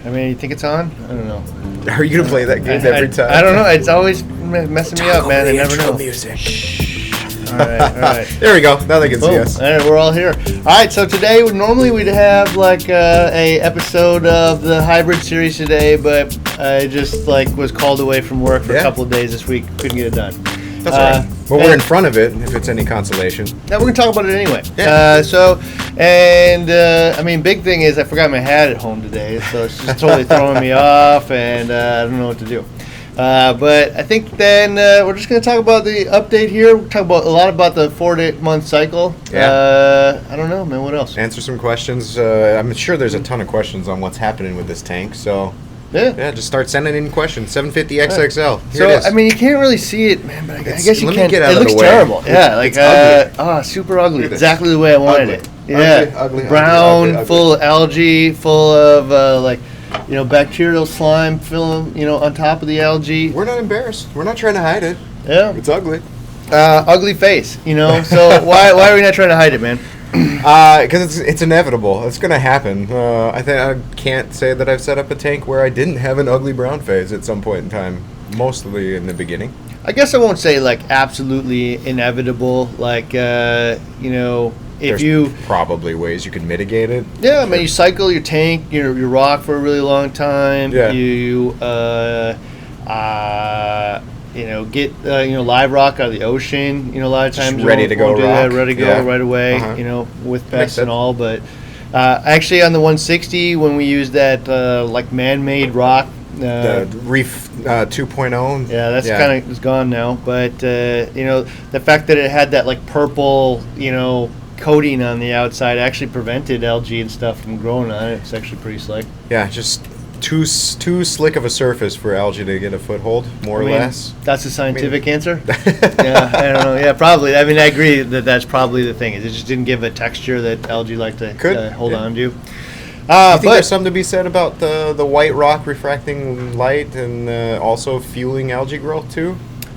I mean, you think it's on? I don't know. Are you gonna play that game every time? I don't know. It's always messing me up, man. I never know. Music. All right. There we go. Now they can see Boom. us. All right, we're all here. All right, so today normally we'd have like a episode of the hybrid series today, but I just was called away from work for a couple of days this week. Couldn't get it done. That's all right. Well, we're in front of it, if it's any consolation. Yeah, we're going to talk about it anyway. Yeah. I mean, big thing is I forgot my hat at home today, so it's just totally throwing me off, and I don't know what to do. But I think then we're just going to talk about the update here. We'll talk about a lot about the 4-month cycle. Yeah. I don't know, man. What else? Answer some questions. I'm sure there's a ton of questions on what's happening with this tank, so... Yeah, just start sending in questions. 750 XXL. Here it is. I mean, you can't really see it, man, but I guess you can. Let me get out it of looks the way. Terrible. Yeah, it's ugly. Super ugly. Exactly the way I wanted it. Yeah, ugly, brown, ugly. full of algae, full of bacterial slime film, on top of the algae. We're not embarrassed. We're not trying to hide it. Yeah, it's ugly. Ugly face, So why are we not trying to hide it, man? Because it's inevitable. It's going to happen. I can't say that I've set up a tank where I didn't have an ugly brown phase at some point in time, mostly in the beginning. I guess I won't say absolutely inevitable. If you probably ways you could mitigate it. Yeah, I mean, you cycle your tank, your rock for a really long time. Yeah. You get live rock out of the ocean. A lot of times just ready to go, ready to go right away. With pests and all. But actually, on the 160, when we used that man-made rock, the Reef 2.0. Yeah, that's kind of is gone now. But the fact that it had that purple, coating on the outside actually prevented algae and stuff from growing on it. It's actually pretty slick. Yeah, just too slick of a surface for algae to get a foothold, more or less. That's a scientific answer? Yeah, I don't know. Yeah, probably. I mean, I agree that that's probably the thing. It just didn't give a texture that algae like to hold on to. You think there's something to be said about the white rock refracting light and also fueling algae growth too?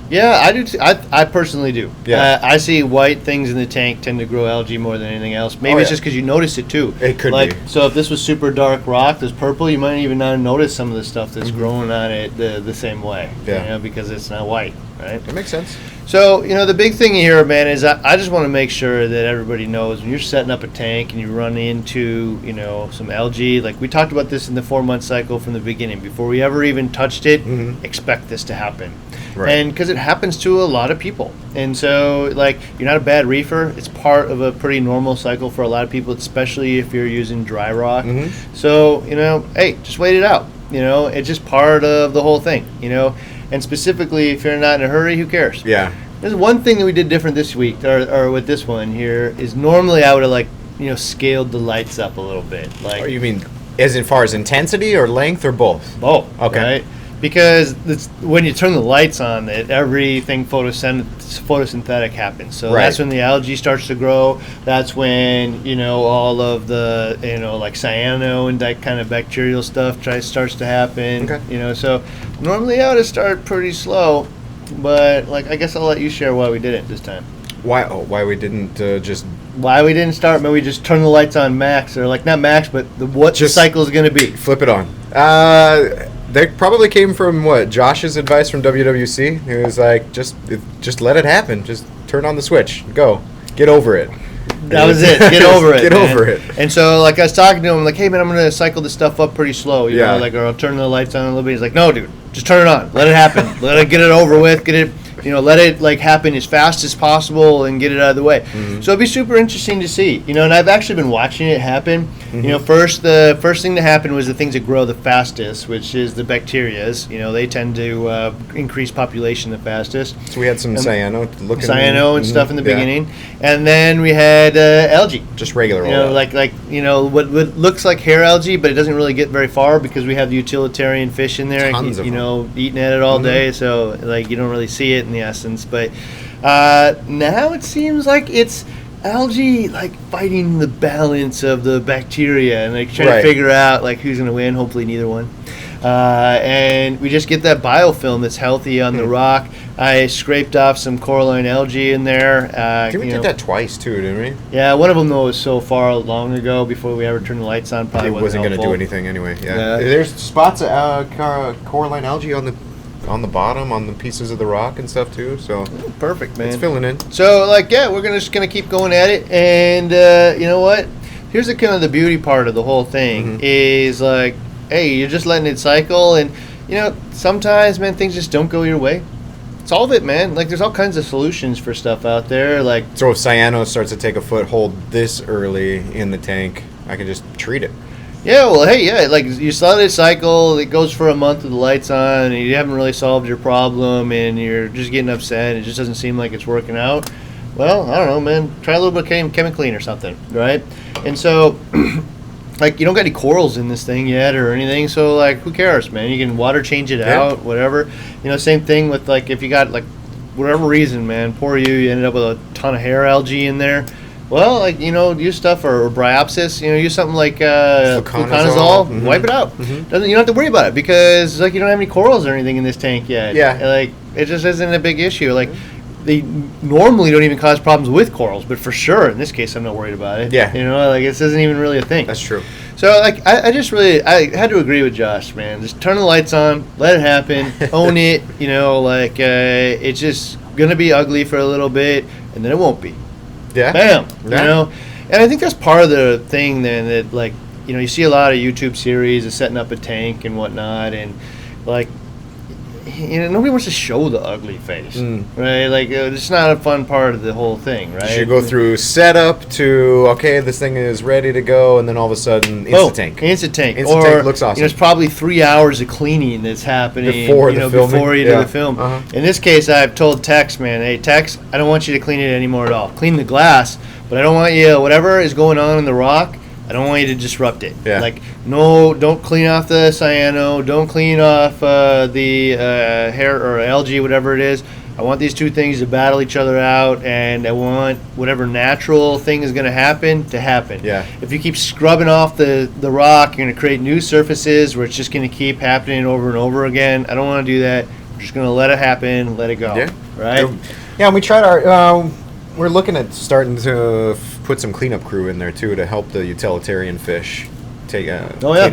Yeah, I do. I personally do. Yeah. I see white things in the tank tend to grow algae more than anything else. Maybe it's just because you notice it too. It could be. So if this was super dark rock, this purple, you might even not notice some of the stuff that's growing on it the same way. Yeah. Because it's not white, right? That makes sense. So, the big thing here, man, is I just want to make sure that everybody knows when you're setting up a tank and you run into, some algae, we talked about this in the 4-month cycle from the beginning. Before we ever even touched it, expect this to happen. Right. And because it happens to a lot of people. And so, you're not a bad reefer. It's part of a pretty normal cycle for a lot of people, especially if you're using dry rock. So, hey, just wait it out. It's just part of the whole thing, And specifically, if you're not in a hurry, who cares? Yeah. There's one thing that we did different this week, or with this one here, is normally I would have scaled the lights up a little bit. You mean as far as intensity or length or both? Both. Okay. Right? Because when you turn the lights on, everything photosynthetic happens. So that's when the algae starts to grow. That's when all of the cyano and that kind of bacterial stuff starts to happen. Okay. So normally I would start pretty slow, but I guess I'll let you share why we did it this time. Why we didn't just... Why we didn't start? Maybe we just turn the lights on max, or not max, but what the cycle is going to be. Flip it on. They probably came from Josh's advice from WWC. He was like, just let it happen. Just turn on the switch. Go. Get over it. That was it. Get over it. Get over it. And so, I was talking to him, hey, man, I'm going to cycle this stuff up pretty slow. You know, or I'll turn the lights on a little bit. He's like, no, dude, just turn it on. Let it happen. Get it over with. Get it. Let it happen as fast as possible and get it out of the way. So it'd be super interesting to see. And I've actually been watching it happen. The first thing to happen was the things that grow the fastest, which is the bacterias. They tend to increase population the fastest. So we had some cyano and stuff in the beginning, and then we had algae. Just regular. What looks like hair algae, but it doesn't really get very far because we have the utilitarian fish in there. Tons of them. Eating at it all day, so you don't really see it in the essence. But now it seems like it's algae fighting the balance of the bacteria and trying to figure out who's going to win. Hopefully neither one. And we just get that biofilm that's healthy on the rock. I scraped off some coralline algae in there. I think we did that twice too, didn't we? Yeah, one of them though was so far long ago before we ever turned the lights on. Probably wasn't going to do anything anyway. Yeah. There's spots of coralline algae on the bottom, on the pieces of the rock and stuff too. So perfect, man. It's filling in. So like, yeah, we're just gonna keep going at it, and you know what? Here's the kind of the beauty part of the whole thing is like, hey, you're just letting it cycle, and you know sometimes, man, things just don't go your way. Solve it, man. Like, there's all kinds of solutions for stuff out there. Like, so if cyano starts to take a foothold this early in the tank, I can just treat it. Yeah, well, hey, yeah, like you let it cycle, it goes for a month with the lights on, and you haven't really solved your problem, and you're just getting upset, and it just doesn't seem like it's working out. Well, I don't know, man. Try a little bit of Chemi Clean or something, right? And so, like, you don't got any corals in this thing yet or anything, so, like, who cares, man? You can water change it out, whatever. You know, same thing with, like, if you got, like, whatever reason, man, poor you ended up with a ton of hair algae in there. Well, like, you know, use stuff or bryopsis, you know, use something like fluconazole, wipe it out. You don't have to worry about it because, like, you don't have any corals or anything in this tank yet. Yeah. Like, it just isn't a big issue. Like, they normally don't even cause problems with corals, but for sure, in this case, I'm not worried about it. Yeah. You know, like, this isn't even really a thing. That's true. So, like, I just really, I had to agree with Josh, man. Just turn the lights on, let it happen, own it, you know, like, it's just going to be ugly for a little bit, and then it won't be. Yeah. Bam. You know? And I think that's part of the thing then that, like, you know, you see a lot of YouTube series of setting up a tank and whatnot, and, like, you know, nobody wants to show the ugly face, right? Like, it's not a fun part of the whole thing, right? You should go through setup to, okay, this thing is ready to go, and then all of a sudden, instant tank. Instant tank. Instant tank looks awesome. You know, it's probably 3 hours of cleaning that's happening before you before you do the film. In this case, I've told Tex, man, hey, Tex, I don't want you to clean it anymore at all. Clean the glass, but I don't want you, whatever is going on in the rock, I don't want you to disrupt it. Yeah. Like, no, don't clean off the cyano. Don't clean off the hair or algae, whatever it is. I want these two things to battle each other out, and I want whatever natural thing is going to happen. Yeah. If you keep scrubbing off the rock, you're going to create new surfaces where it's just going to keep happening over and over again. I don't want to do that. I'm just going to let it happen, let it go. Yeah. Right? Yeah, and we tried our... we're looking at starting to put some cleanup crew in there too to help the utilitarian fish clean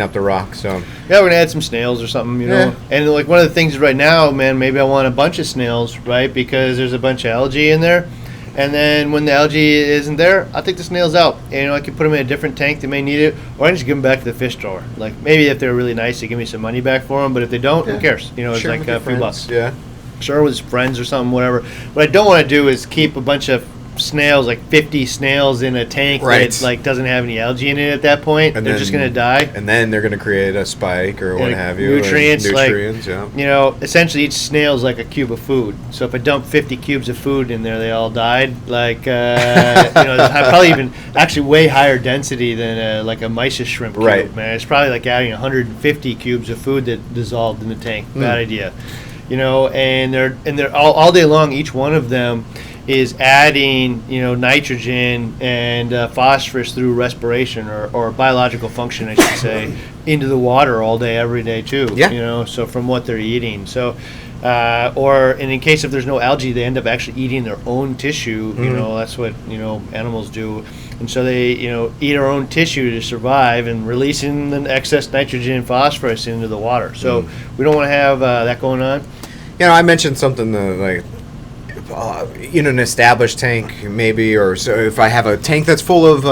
up the rock. So yeah, we're gonna add some snails or something, you know. And like one of the things right now, man, maybe I want a bunch of snails, right? Because there's a bunch of algae in there, and then when the algae isn't there, I'll take the snails out. And, you know, I can put them in a different tank. They may need it, or I can just give them back to the fish store. Like maybe if they're really nice, they give me some money back for them. But if they don't, who cares? You know, it's like a few bucks. Yeah. Sure, with his friends or something, whatever. What I don't want to do is keep a bunch of snails, like 50 snails in a tank that like doesn't have any algae in it at that point, and they're just going to die. And then they're going to create a spike or what have you. Nutrients, like, yeah. You know, essentially each snail is like a cube of food. So if I dump 50 cubes of food in there, they all died. Like, you know, probably even actually way higher density than like a mysis shrimp cube, man. It's probably like adding 150 cubes of food that dissolved in the tank. Bad idea. You know, and they're all day long, each one of them is adding, you know, nitrogen and phosphorus through respiration or biological function, I should say, into the water all day, every day too. Yeah. You know, so from what they're eating. So, and in case if there's no algae, they end up actually eating their own tissue. You know, that's what, you know, animals do. And so they, you know, eat our own tissue to survive and releasing the excess nitrogen and phosphorus into the water. So we don't want to have that going on. You know, I mentioned something like, in an established tank, maybe, or so if I have a tank that's full of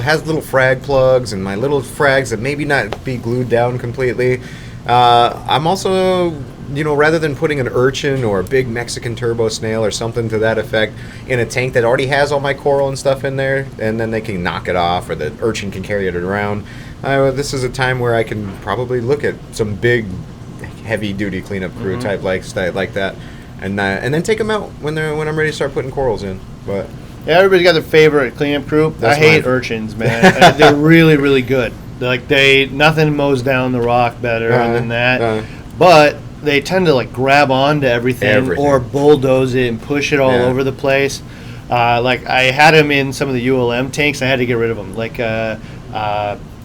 has little frag plugs and my little frags that maybe not be glued down completely, I'm also, you know, rather than putting an urchin or a big Mexican turbo snail or something to that effect in a tank that already has all my coral and stuff in there, and then they can knock it off or the urchin can carry it around, this is a time where I can probably look at some big heavy duty cleanup crew type like that. And then take them out when I'm ready to start putting corals in. But yeah, everybody's got their favorite cleanup crew. I hate urchins, man. They're really, really good. Nothing mows down the rock better than that. But they tend to like grab onto everything or bulldoze it and push it all over the place. Like I had them in some of the ULM tanks. I had to get rid of them. Like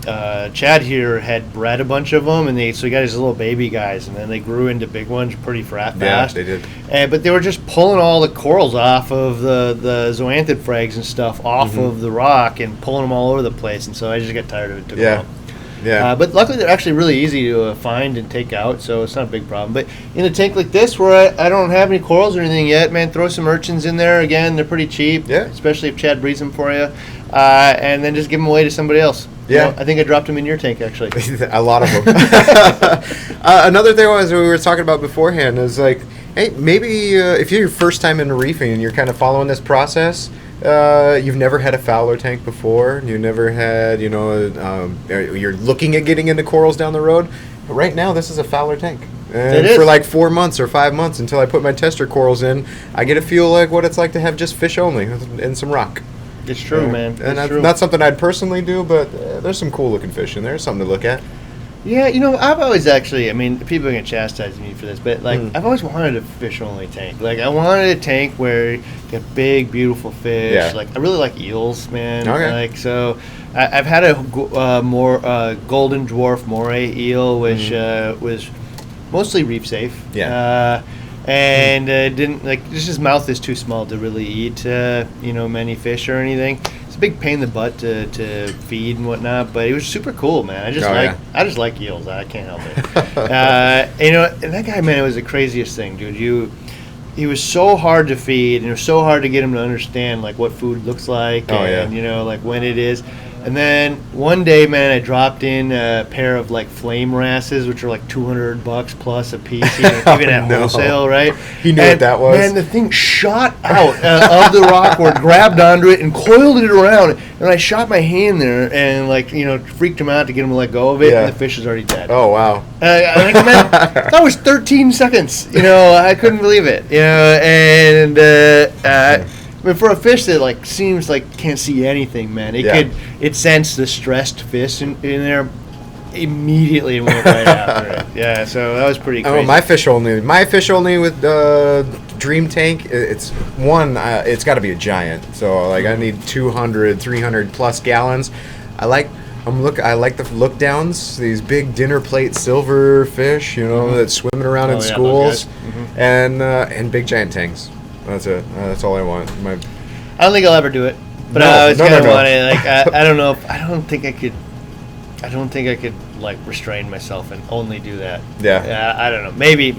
Chad here had bred a bunch of them, and so he got his little baby guys, and then they grew into big ones pretty fast. Yeah, they did. But they were just pulling all the corals off of the zoanthid frags and stuff off of the rock and pulling them all over the place, and so I just got tired of it. Took them out. Yeah. But luckily they're actually really easy to find and take out, so it's not a big problem. But in a tank like this where I don't have any corals or anything yet, man, throw some urchins in there. Again, they're pretty cheap, especially if Chad breeds them for you. And then just give them away to somebody else. Yeah. You know, I think I dropped them in your tank, actually. A lot of them. Another thing was we were talking about beforehand is like, hey, maybe if you're your first time into reefing and you're kind of following this process, you've never had a Fowler tank before. You never had, you're looking at getting into corals down the road. But right now, this is a Fowler tank. And for like 4 months or 5 months until I put my tester corals in, I get to feel like what it's like to have just fish only and some rock. It's true, man. And true. Not something I'd personally do, but there's some cool looking fish in there. Something to look at. Yeah, I've always actually, people are going to chastise me for this, but, I've always wanted a fish-only tank. Like, I wanted a tank where you get big, beautiful fish. Yeah. Like, I really like eels, man. Okay. Like, so I've had a golden dwarf moray eel, which was mostly reef safe. Yeah. And didn't, just his mouth is too small to really eat, many fish or anything. It's a big pain in the butt to feed and whatnot, but he was super cool, man. I just like eels. I can't help it. And that guy, man, it was the craziest thing, dude. He was so hard to feed, and it was so hard to get him to understand what food looks like, when it is. And then one day, man, I dropped in a pair of flame wrasses, which are $200 plus a piece, even at wholesale, right? He knew what that was. Man, the thing shot out of the rockboard, grabbed onto it, and coiled it around. And I shot my hand there and freaked him out to get him to let go of it, and the fish is already dead. Oh wow! Man, that was 13 seconds. I couldn't believe it. For a fish that seems can't see anything, man, it sensed the stressed fish in there immediately and went right after it. Yeah, so that was pretty crazy. Oh, my fish only with Dream Tank. It's got to be a giant. So I need 200, 300 plus gallons. I like the look downs. These big dinner plate silver fish, that's swimming around in schools, and big giant tanks. That's it. That's all I want. I don't think I'll ever do it, but I always kind of want it. I don't know. I don't think I could restrain myself and only do that. Yeah. I don't know. Maybe.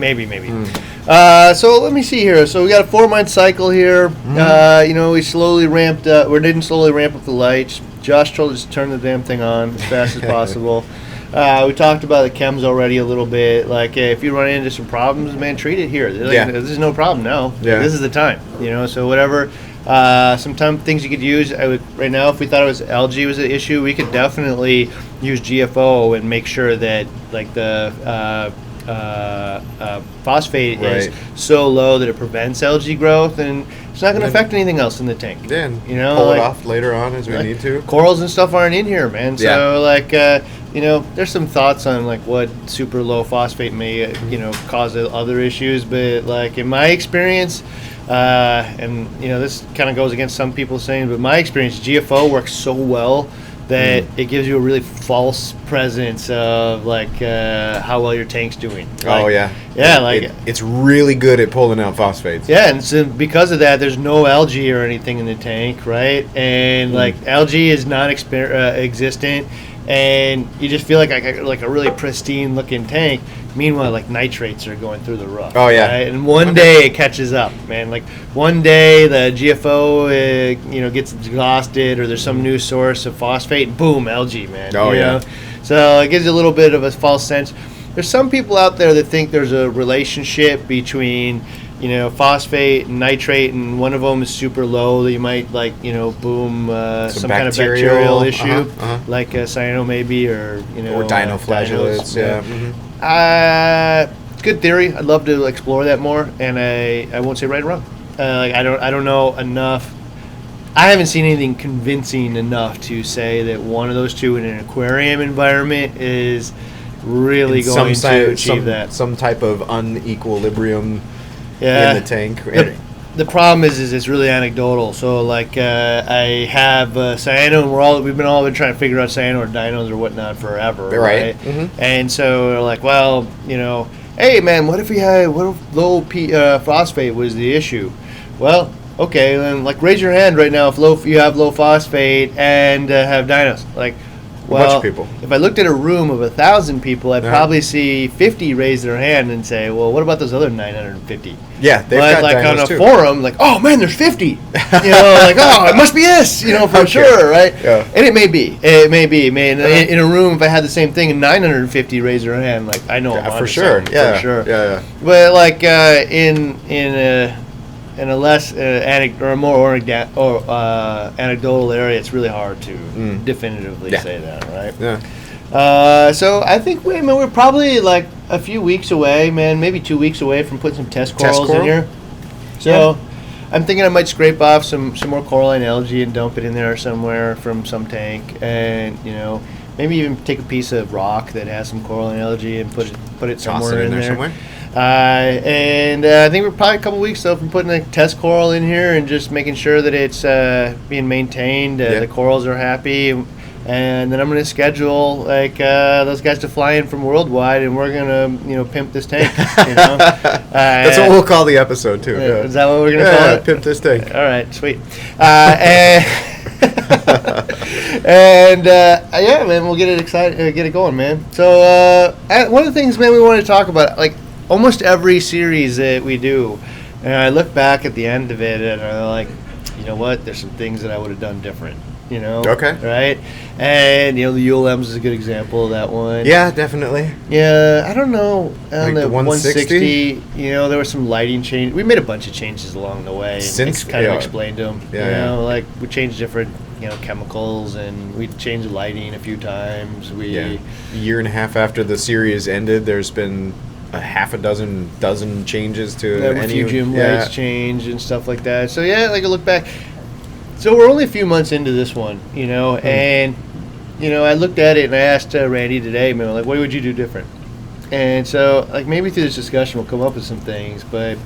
So let me see here. So we got a 4-month cycle here. We slowly ramped up. We didn't slowly ramp up the lights. Josh told us to turn the damn thing on as fast as possible. We talked about the chems already a little bit. If you run into some problems, man, treat it here. This is no problem now. Yeah. This is the time. So whatever. Sometimes things you could use. Right now, if we thought it was algae was an issue, we could definitely use GFO and make sure that the phosphate is so low that it prevents algae growth, and it's not going to affect anything else in the tank. Yeah, pull it off later on as we need to. Corals and stuff aren't in here, man. So there's some thoughts on what super low phosphate may cause other issues, but in my experience. And this kind of goes against some people saying, but my experience, GFO works so well that it gives you a really false presence of how well your tank's doing. It's really good at pulling out phosphates. Yeah, and so because of that, there's no algae or anything in the tank, right? And algae is non-existent, and you just feel like a really pristine looking tank. Meanwhile, nitrates are going through the roof. Oh yeah. Right? And one day it catches up, man. One day the GFO, gets exhausted, or there's some new source of phosphate. Boom, algae, man. Oh yeah. So it gives you a little bit of a false sense. There's some people out there that think there's a relationship between, phosphate and nitrate, and one of them is super low that you might boom, some kind of bacterial issue, like cyano maybe, or or dinoflagellates. Yeah. Mm-hmm. Good theory. I'd love to explore that more, and I won't say right or wrong. I don't know enough. I haven't seen anything convincing enough to say that one of those two in an aquarium environment is really going to achieve that. Some type of unequilibrium in the tank. the problem is it's really anecdotal. So like I have cyano, and we've all been trying to figure out cyano or dinos or whatnot forever, right? Mm-hmm. And so we're like, well, hey man, what if low phosphate was the issue? Well, okay, then like raise your hand right now if you have low phosphate and have dinos. Like, well, a bunch of people. If I looked at a room of 1,000 people, I'd probably see 50 raise their hand and say, well, what about those other 950? Yeah, they've got like dinos on a too. Forum, like, oh man, there's 50. Like, oh, it must be this, for sure, right? Yeah. And it may be. Man, in a room, if I had the same thing and 950 raise their hand, like, I know I'm for sure. For sure. Yeah. But like in a less more anecdotal area, it's really hard to definitively say that, right? Yeah. So I think we're probably like a few weeks away, man, maybe 2 weeks away from putting some test corals in here. So I'm thinking I might scrape off some more coralline algae and dump it in there somewhere from some tank, and maybe even take a piece of rock that has some coralline algae and put it somewhere in there. Somewhere. And I think we're probably a couple weeks though from putting a test coral in here and just making sure that it's being maintained. The corals are happy, and then I'm going to schedule like those guys to fly in from worldwide, and we're going to pimp this tank. That's what we'll call the episode too. Is that what we're going to call it? Pimp this tank. All right, sweet. And man, we'll get it excited, get it going, man. So one of the things, man, we want to talk about, like almost every series that we do, and I look back at the end of it, and I'm like, you know what? There's some things that I would have done different. Okay. Right? And, the ULMs is a good example of that one. Yeah, definitely. Yeah, I don't know. On like the 160, there was some lighting change. We made a bunch of changes along the way. Since kind of explained them. Yeah, we changed different, chemicals, and we changed the lighting a few times. A year and a half after the series ended, there's been a half a dozen changes to refugium lights change and stuff like that. So, I look back. So we're only a few months into this one, and, I looked at it and I asked Randy today, man, like, what would you do different? And so, like, maybe through this discussion we'll come up with some things, but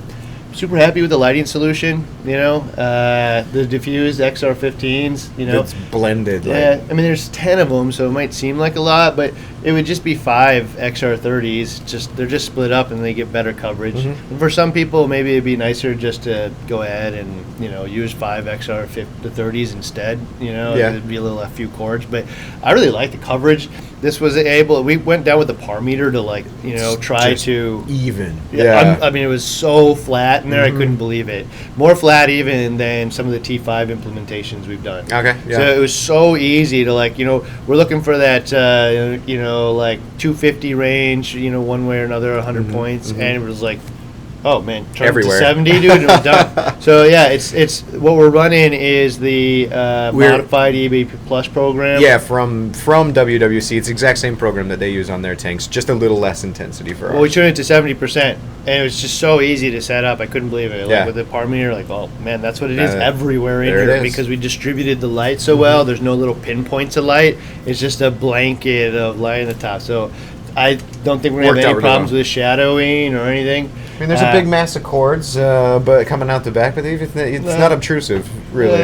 I'm super happy with the lighting solution, the diffused XR15s, It's blended. Yeah, I mean, there's 10 of them, so it might seem like a lot, but it would just be 5 XR30s. They're just split up and they get better coverage. Mm-hmm. And for some people, maybe it'd be nicer just to go ahead and use 5 XR30s instead. It'd be a few cords, but I really like the coverage. This was we went down with the par meter to try to even. I mean, it was so flat in there, I couldn't believe it. More flat even than some of the T5 implementations we've done. Okay. Yeah. So it was so easy to we're looking for that 250 range, one way or another, 100 points, and it was like, oh man, turn everywhere. To 70, dude, and we're done. So it's what we're running is the modified EB Plus program. Yeah, from WWC. It's the exact same program that they use on their tanks, just a little less intensity for ours. Well, we turned it to 70%, and it was just so easy to set up. I couldn't believe it. With the par meter, oh man, that's what it is everywhere in here because we distributed the light so well. There's no little pinpoints of light. It's just a blanket of light in the top. So I don't think we're going to have any problems with shadowing or anything. I mean, there's a big mass of cords, but coming out the back, but it's not obtrusive, really.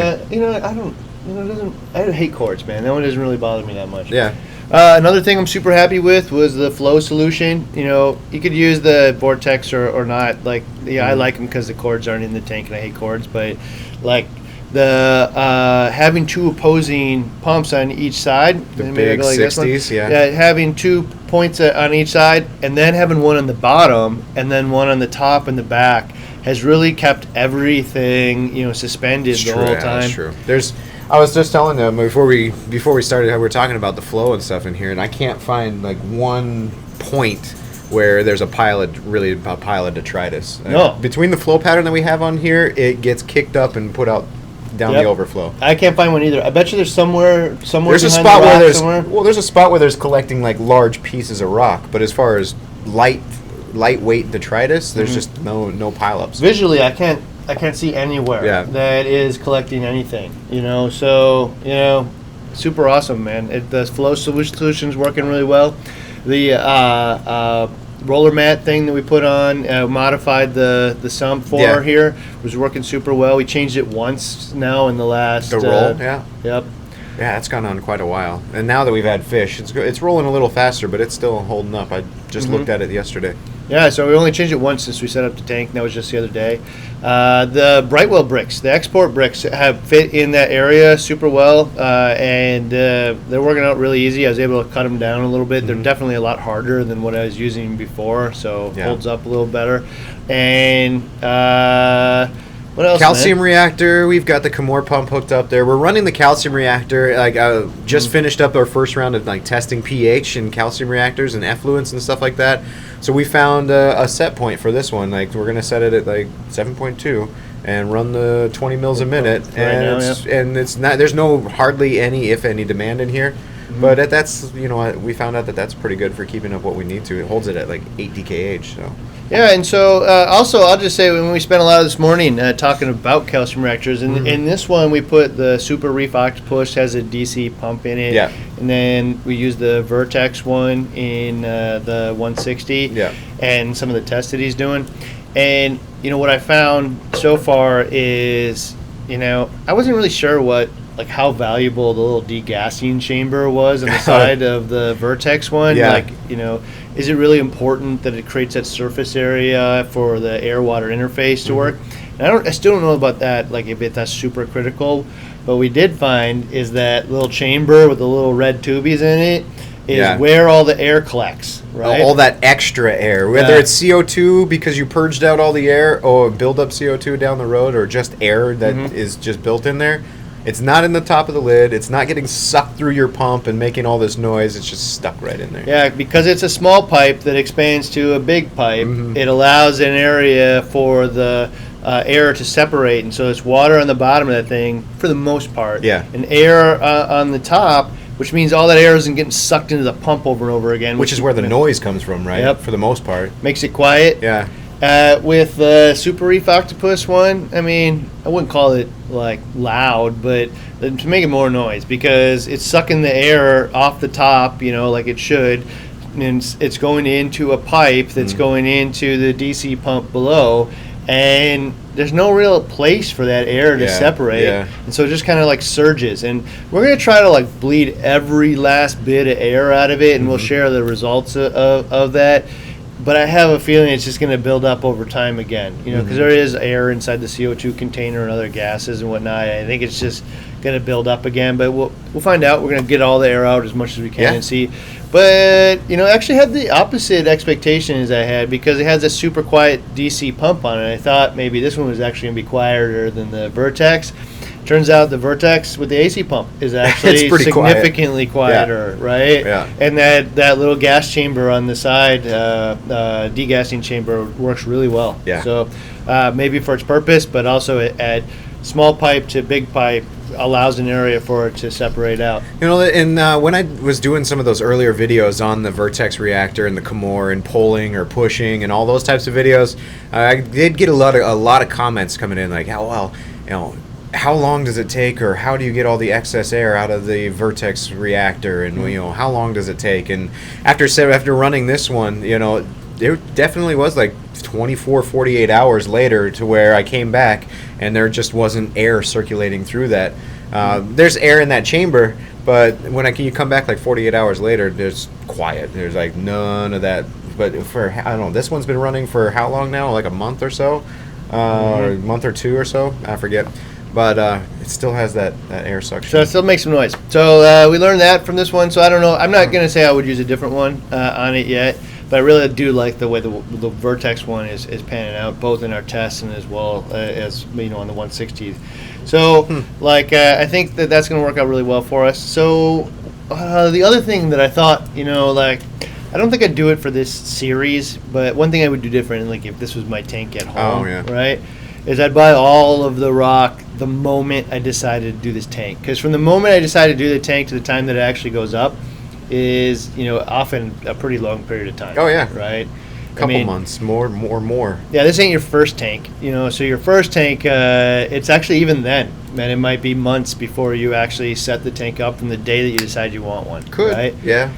I hate cords, man. That one doesn't really bother me that much. Yeah. Another thing I'm super happy with was the flow solution. You could use the Vortex or not. I like them because the cords aren't in the tank, and I hate cords. But the having two opposing pumps on each side, the big 60s, having 2 points on each side, and then having one on the bottom, and then one on the top and the back, has really kept everything suspended the whole time. That's true. I was just telling them before we started how we were talking about the flow and stuff in here, and I can't find one point where there's a pile of detritus. No. Between the flow pattern that we have on here, it gets kicked up and put out down the overflow. I can't find one either. I bet you there's somewhere. There's a spot where there's a spot where there's collecting large pieces of rock, but as far as lightweight detritus, there's just no pileups. Visually, I can't see anywhere that is collecting anything. So super awesome, man. The flow solution's working really well. The roller mat thing that we put on, modified the sump for here, was working super well. We changed it once now in the last... The roll, Yep. Yeah, it's gone on quite a while. And now that we've had fish, it's rolling a little faster, but it's still holding up. I just looked at it yesterday. Yeah, so we only changed it once since we set up the tank. That was just the other day. The Brightwell bricks, the export bricks, have fit in that area super well, and they're working out really easy. I was able to cut them down a little bit. They're definitely a lot harder than what I was using before, so holds up a little better. And what else? Calcium reactor. We've got the Camor pump hooked up there. We're running the calcium reactor. Like just finished up our first round of like testing pH and calcium reactors and effluents and stuff like that. So we found a set point for this one. Like we're gonna set it at like 7.2 and run the 20 mils a minute. And it's not. There's no hardly any, if any, demand in here. But that's we found out that that's pretty good for keeping up what we need to. It holds it at like 8 DKH. So. Yeah, and so also I'll just say when we spent a lot of this morning talking about calcium reactors, and in this one we put the Super Reef Octopus, has a DC pump in it, and then we used the Vortex one in the 160, and some of the tests that he's doing. And what I found so far is I wasn't really sure how valuable the little degassing chamber was on the side of the Vortex one. Is it really important that it creates that surface area for the air-water interface to work? And I still don't know about that, if that's super critical. But we did find is that little chamber with the little red tubies in it is where all the air collects, right? All that extra air, whether it's CO2 because you purged out all the air, or build up CO2 down the road, or just air that is just built in there. It's not in the top of the lid. It's not getting sucked through your pump and making all this noise. It's just stuck right in there. Yeah, because it's a small pipe that expands to a big pipe. It allows an area for the air to separate. And so it's water on the bottom of that thing for the most part. Yeah. And air on the top, which means all that air isn't getting sucked into the pump over and over again. Which is where the noise comes from, right? Yep. For the most part. Makes it quiet. Yeah. With the Super Reef Octopus one, I wouldn't call it loud, but to make it more noise, because it's sucking the air off the top, like it should, and it's going into a pipe that's going into the DC pump below, and there's no real place for that air to separate, and so it just kind of surges. And we're going to try to bleed every last bit of air out of it, and we'll share the results of that. But I have a feeling it's just going to build up over time again, because there is air inside the CO2 container and other gases and whatnot. I think it's just going to build up again, but we'll find out. We're going to get all the air out as much as we can and see. But, I actually had the opposite expectations I had, because it has a super quiet DC pump on it. I thought maybe this one was actually going to be quieter than the Vortex. Turns out the Vortex with the AC pump is actually significantly quieter, right? Yeah. And that little gas chamber on the side, degassing chamber, works really well. Yeah. So maybe for its purpose, but also at small pipe to big pipe, allows an area for it to separate out. And when I was doing some of those earlier videos on the Vortex reactor and the Camor and pulling or pushing and all those types of videos, I did get a lot of comments coming in how long does it take, or how do you get all the excess air out of the Vortex reactor, and how long does it take? And after running this one, there definitely was 24, 48 hours later to where I came back and there just wasn't air circulating through that. There's air in that chamber, but when you come back 48 hours later, there's quiet. There's none of that. But I don't know, this one's been running for how long now? A month or so, or a month or two or so, I forget. But it still has that air suction. So it still makes some noise. So we learned that from this one. So I don't know. I'm not going to say I would use a different one on it yet. But I really do like the way the Vortex one is panning out, both in our tests and as well as on the 160. So I think that's going to work out really well for us. So the other thing that I thought, I don't think I'd do it for this series, but one thing I would do different, if this was my tank at home, right, is I'd buy all of the rock the moment I decided to do this tank. Because from the moment I decided to do the tank to the time that it actually goes up is, often a pretty long period of time. Oh, yeah. Right? Couple months, more. Yeah, this ain't your first tank. So your first tank, it's actually even then, man, it might be months before you actually set the tank up from the day that you decide you want one. Could, right? yeah.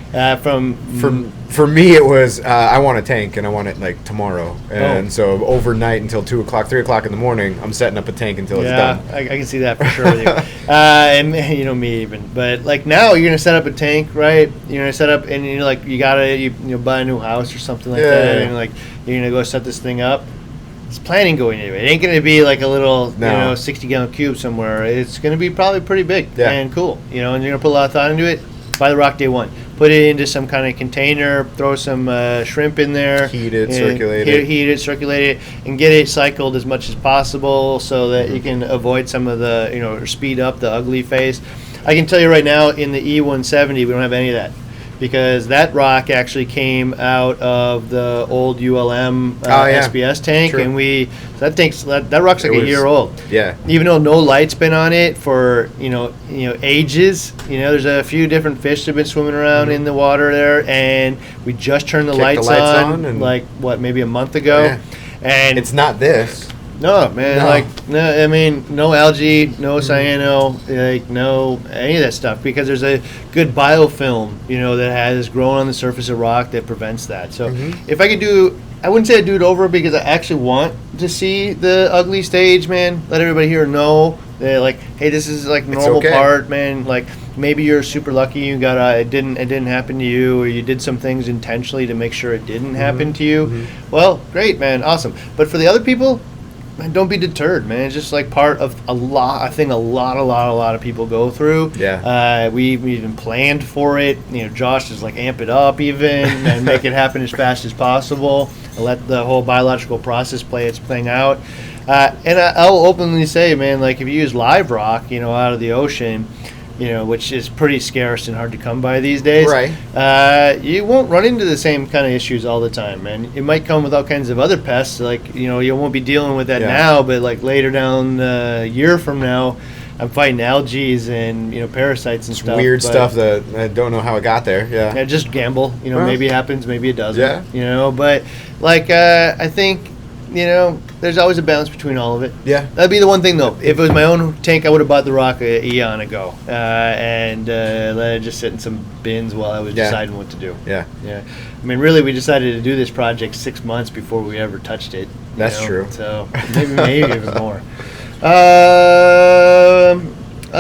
For me, it was I want a tank and I want it like tomorrow, and so overnight until 2 o'clock, 3 o'clock in the morning, I'm setting up a tank until it's done. I can see that for sure with you. And you know me even, but like now you're gonna set up a tank, right? You're gonna set up, and you're like you gotta buy a new house or something like that, and like you're gonna go set this thing up. It's planning going into it. It ain't going to be like a little, 60-gallon cube somewhere. It's going to be probably pretty big and cool, and you're going to put a lot of thought into it. Buy the rock day one. Put it into some kind of container. Throw some shrimp in there. Heat it, circulate it, and get it cycled as much as possible so that you can avoid some of the, or speed up the ugly phase. I can tell you right now, in the E170, we don't have any of that, because that rock actually came out of the old ULM SBS tank. True. And that rock's like a year old. Yeah. Even though no light's been on it for ages, there's a few different fish that have been swimming around in the water there, and we just turned the lights on and like maybe a month ago, and it's not this. No, man. No algae, no cyano, no any of that stuff, because there's a good biofilm, that has grown on the surface of rock that prevents that. So if I could I wouldn't say I'd do it over, because I actually want to see the ugly stage, man. Let everybody here know that, like, hey, this is like normal part, man. Like, maybe you're super lucky you got it didn't happen to you, or you did some things intentionally to make sure it didn't happen to you. Well, great, man, awesome. But for the other people, man, don't be deterred, man. It's just like part of a lot of people go through. Yeah. We've even planned for it. Josh is like amp it up even and make it happen as fast as possible and let the whole biological process play its thing out. And I'll openly say, man, like if you use live rock, out of the ocean, which is pretty scarce and hard to come by these days. Right. You won't run into the same kind of issues all the time, man. It might come with all kinds of other pests, like, you won't be dealing with that now, but like later down a year from now, I'm fighting algae and, parasites and stuff. Weird stuff that I don't know how it got there. Yeah. Just gamble. Maybe it happens, maybe it doesn't. Yeah. But like, I think, there's always a balance between all of it. Yeah. That'd be the one thing, though. If it was my own tank, I would have bought the rock a eon ago and let it just sit in some bins while I was deciding what to do. Yeah. Yeah. I mean, really, we decided to do this project 6 months before we ever touched it. That's true. So maybe even more. I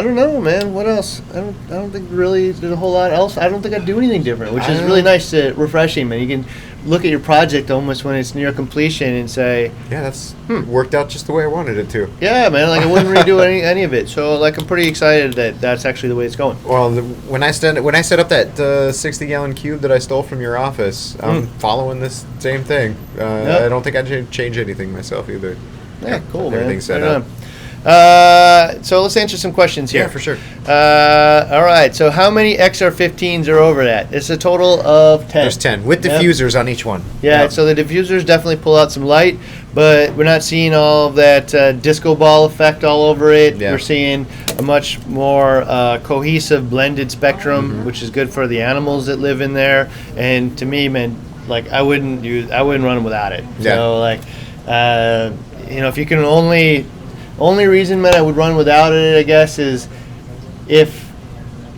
don't know, man. What else? I don't think really there's a whole lot else. I don't think I'd do anything different, which is really nice, refreshing, man. You can look at your project almost when it's near completion and say, yeah, that's worked out just the way I wanted it to. Yeah, man. Like I wouldn't redo any of it. So like I'm pretty excited that that's actually the way it's going. Well, when I set up that 60-gallon cube that I stole from your office, I'm following this same thing. I don't think I'd change anything myself either. Yeah, cool, man. Everything's set up. So let's answer some questions here. Yeah, for sure. All right. So how many XR15s are over that? It's a total of 10. There's 10 with diffusers on each one. Yeah. Yep. So the diffusers definitely pull out some light, but we're not seeing all of that disco ball effect all over it. Yeah. We're seeing a much more cohesive blended spectrum, which is good for the animals that live in there. And to me, man, like I wouldn't run them without it. Yeah. So like, if you can only reason, man, I would run without it, I guess, is if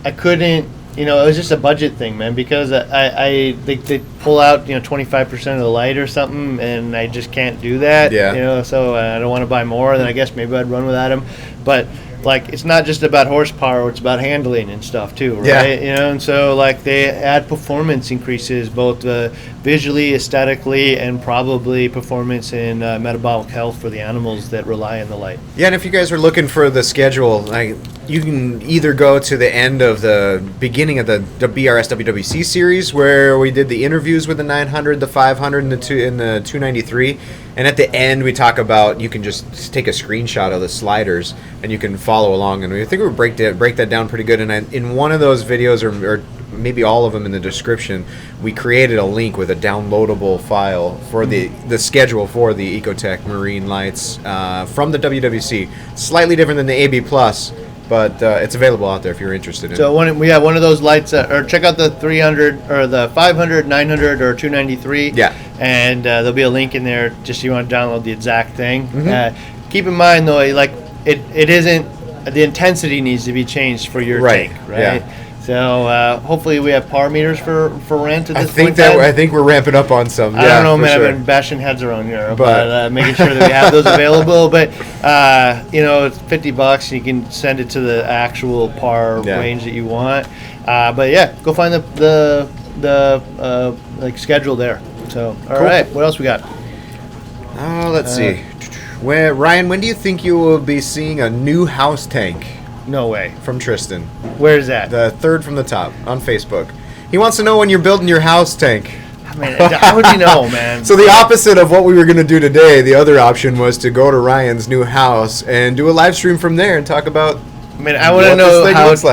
I couldn't, it was just a budget thing, man, because they pull out, 25% of the light or something, and I just can't do that. Yeah. So I don't want to buy more, then I guess maybe I'd run without them. But like it's not just about horsepower, it's about handling and stuff too, right? Yeah. And so like they add performance increases both visually, aesthetically, and probably performance in metabolic health for the animals that rely on the light. Yeah, and if you guys are looking for the schedule, you can either go to the end of the beginning of the BRS WWC series where we did the interviews with the 900, the 500, and the 293. And at the end, we talk about you can just take a screenshot of the sliders and you can follow along. And I think we break that down pretty good. And in one of those videos, or maybe all of them in the description, we created a link with a downloadable file for the schedule for the Ecotech Marine Lights from the WWC. Slightly different than the AB Plus, but it's available out there if you're interested in it. So one of those lights, or check out the 300 or the 500, 900, or 293. Yeah. And there'll be a link in there just so you want to download the exact thing. Keep in mind though, like it isn't the intensity needs to be changed for your tank, right? Yeah. So hopefully we have par meters for rent at this point. I think we're ramping up on some. I don't know, man. Sure. I've been bashing heads around here, but making sure that we have those available. But it's $50. You can send it to the actual par range that you want. But yeah, go find the schedule there. So all right, what else we got? Let's see. Ryan, when do you think you will be seeing a new house tank? No way. From Tristan. Where's that? The third from the top on Facebook. He wants to know when you're building your house tank. Man, how would you know, man? So the opposite of what we were going to do today, the other option was to go to Ryan's new house and do a live stream from there and talk about. I mean, I want to know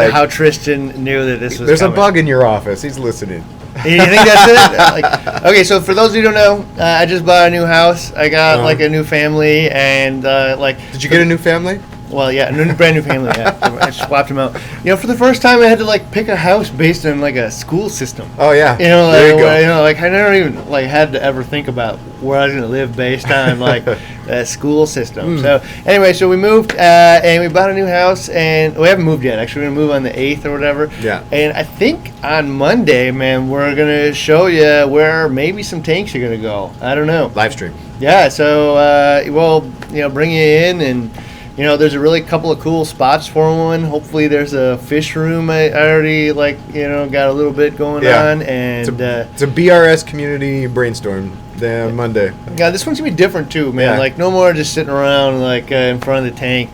how Tristan knew that this was There's coming. A bug in your office. He's listening. You think that's it? Okay, so for those who don't know, I just bought a new house. I got a new family, and Did you get a new family? Well, yeah, brand new family. Yeah, I swapped them out. For the first time, I had to pick a house based on a school system. Oh yeah. There you go. I never even had to ever think about where I was going to live based on a school system. So anyway, so we moved and we bought a new house, and we haven't moved yet. Actually, we're gonna move on the 8th or whatever. Yeah. And I think on Monday, man, we're gonna show you where maybe some tanks are gonna go. I don't know. Live stream. Yeah. So we'll bring you in and. There's a really couple of cool spots for one. Hopefully, there's a fish room. I already got a little bit going on, and it's a BRS community brainstorm Monday. Yeah, this one's gonna be different too, man. Yeah. No more just sitting around in front of the tank,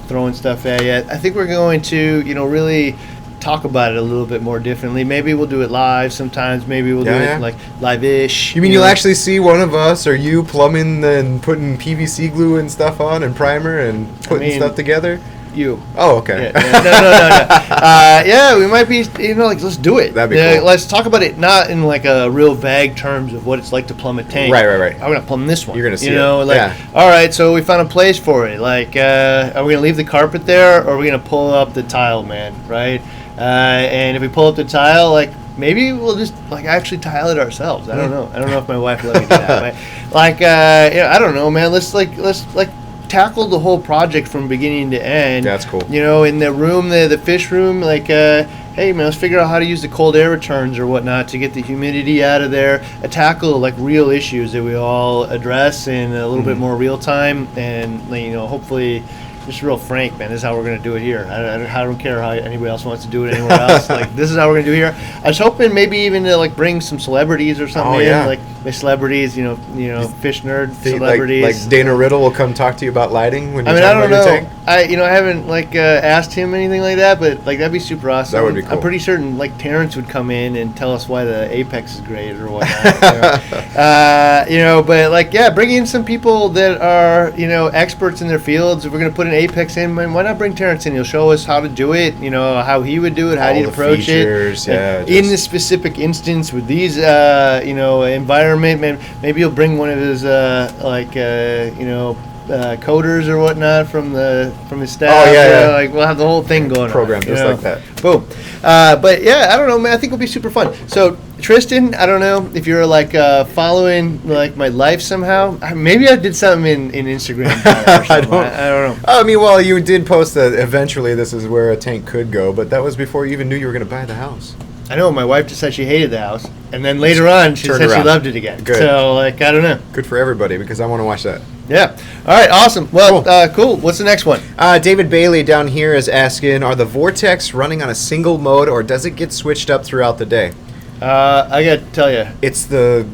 throwing stuff at you. I think we're going to really talk about it a little bit more differently. Maybe we'll do it live sometimes. Maybe we'll do it live-ish. You mean you'll actually see one of us or you plumbing and putting PVC glue and stuff on and primer and putting stuff together? You. Oh, okay. Yeah, no. We might be, let's do it. That'd be cool. Let's talk about it not in a real vague terms of what it's like to plumb a tank. Right. I'm going to plumb this one. You're going to see it. All right, so we found a place for it. Are we going to leave the carpet there or are we going to pull up the tile, man, right? And if we pull up the tile, maybe we'll just actually tile it ourselves. I don't know. I don't know if my wife will let me do that. But I don't know, man. Let's tackle the whole project from beginning to end. That's cool. In the room, the fish room, hey man, let's figure out how to use the cold air returns or whatnot to get the humidity out of there. Tackle real issues that we all address in a little bit more real time, and hopefully. Just real frank, man. This is how we're going to do it here. I don't care how anybody else wants to do it anywhere else. This is how we're going to do it here. I was hoping maybe even to bring some celebrities or something in. The celebrities, fish nerd celebrities. Like Dana Riddle will come talk to you about lighting when you're I talking don't about know. your tank? I haven't asked him anything like that, but that'd be super awesome. That would be cool. I'm pretty certain Terrence would come in and tell us why the Apex is great or whatnot. But bring in some people that are experts in their fields. If we're gonna put an Apex in, why not bring Terrence in? He'll show us how to do it. How he would do it, how he'd approach features, it. In this specific instance with these environment, man, maybe he'll bring one of his coders or whatnot from his staff. Oh yeah. We'll have the whole thing going program on. just like that. Boom. But yeah, I don't know, man. I think it'll be super fun. So Tristan, I don't know if you're following my life somehow. Maybe I did something in Instagram. I don't know. I mean, well, you did post that eventually this is where a tank could go, but that was before you even knew you were going to buy the house. I know. My wife just said she hated the house, and then later on she said she loved it again. Good. So I don't know. Good for everybody because I want to watch that. Yeah. All right. Awesome. Well, cool. What's the next one? David Bailey down here is asking, are the Vortex running on a single mode or does it get switched up throughout the day? I got to tell you. It's the...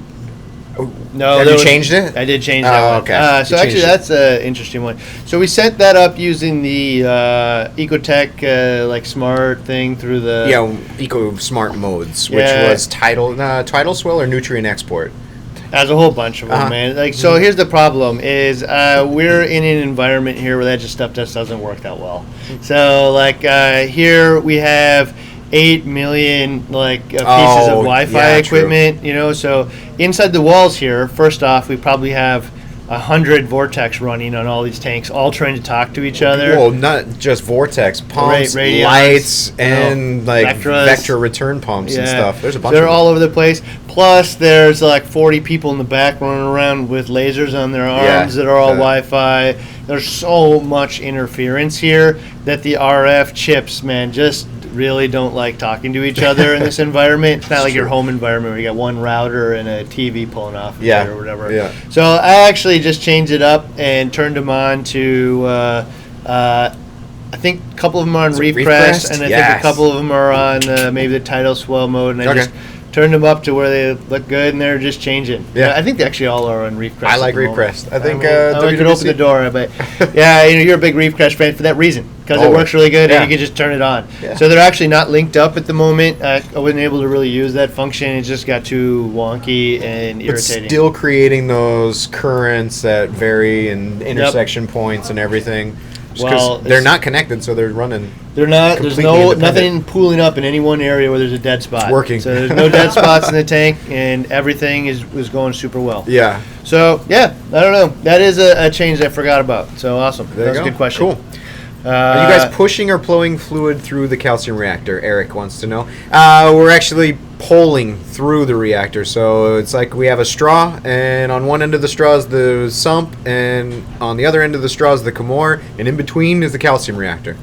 No, have you changed it? I did change that one. Okay. So actually, that's an interesting one. So we set that up using the Ecotech smart thing through the Eco Smart modes, which was tidal swell or nutrient export. There's a whole bunch of them, man. So here's the problem: is we're in an environment here where that stuff just doesn't work that well. So here we have 8 million pieces of Wi-Fi equipment. So inside the walls here, first off, we probably have 100 Vortex running on all these tanks, all trying to talk to each other. Well, not just Vortex, pumps, Radions, lights, and like Vectras. vector return pumps and stuff. There's a bunch They're of all over the place. Plus, there's like 40 people in the back running around with lasers on their arms that are all Wi-Fi. There's so much interference here that the RF chips, man, just really don't like talking to each other in this environment. It's not like your home environment where you got one router and a TV pulling off of it or whatever. Yeah. So I actually just changed it up and turned them on to, I think a couple of them are on Reef Crest, and I think a couple of them are on maybe the tidal swell mode, and I just turned them up to where they look good, and they're just changing. Yeah, I think they actually all are on Reef Crest. I like Reef Crest. I think I could open the door, but yeah, you're a big Reef Crest fan for that reason, because it works really good and you can just turn it on. Yeah. So they're actually not linked up at the moment. I wasn't able to really use that function. It just got too wonky and irritating. But still creating those currents that vary in intersection points and everything. Well, they're not connected, so they're running. They're not. There's nothing pooling up in any one area where there's a dead spot. It's working. So there's no dead spots in the tank, and everything was going super well. Yeah. So yeah, I don't know. That is a change I forgot about. So awesome. That's a good question. Cool. Are you guys pushing or flowing fluid through the calcium reactor? Eric wants to know. We're actually pulling through the reactor. So it's like we have a straw, and on one end of the straw is the sump, and on the other end of the straw is the Camor, and in between is the calcium reactor.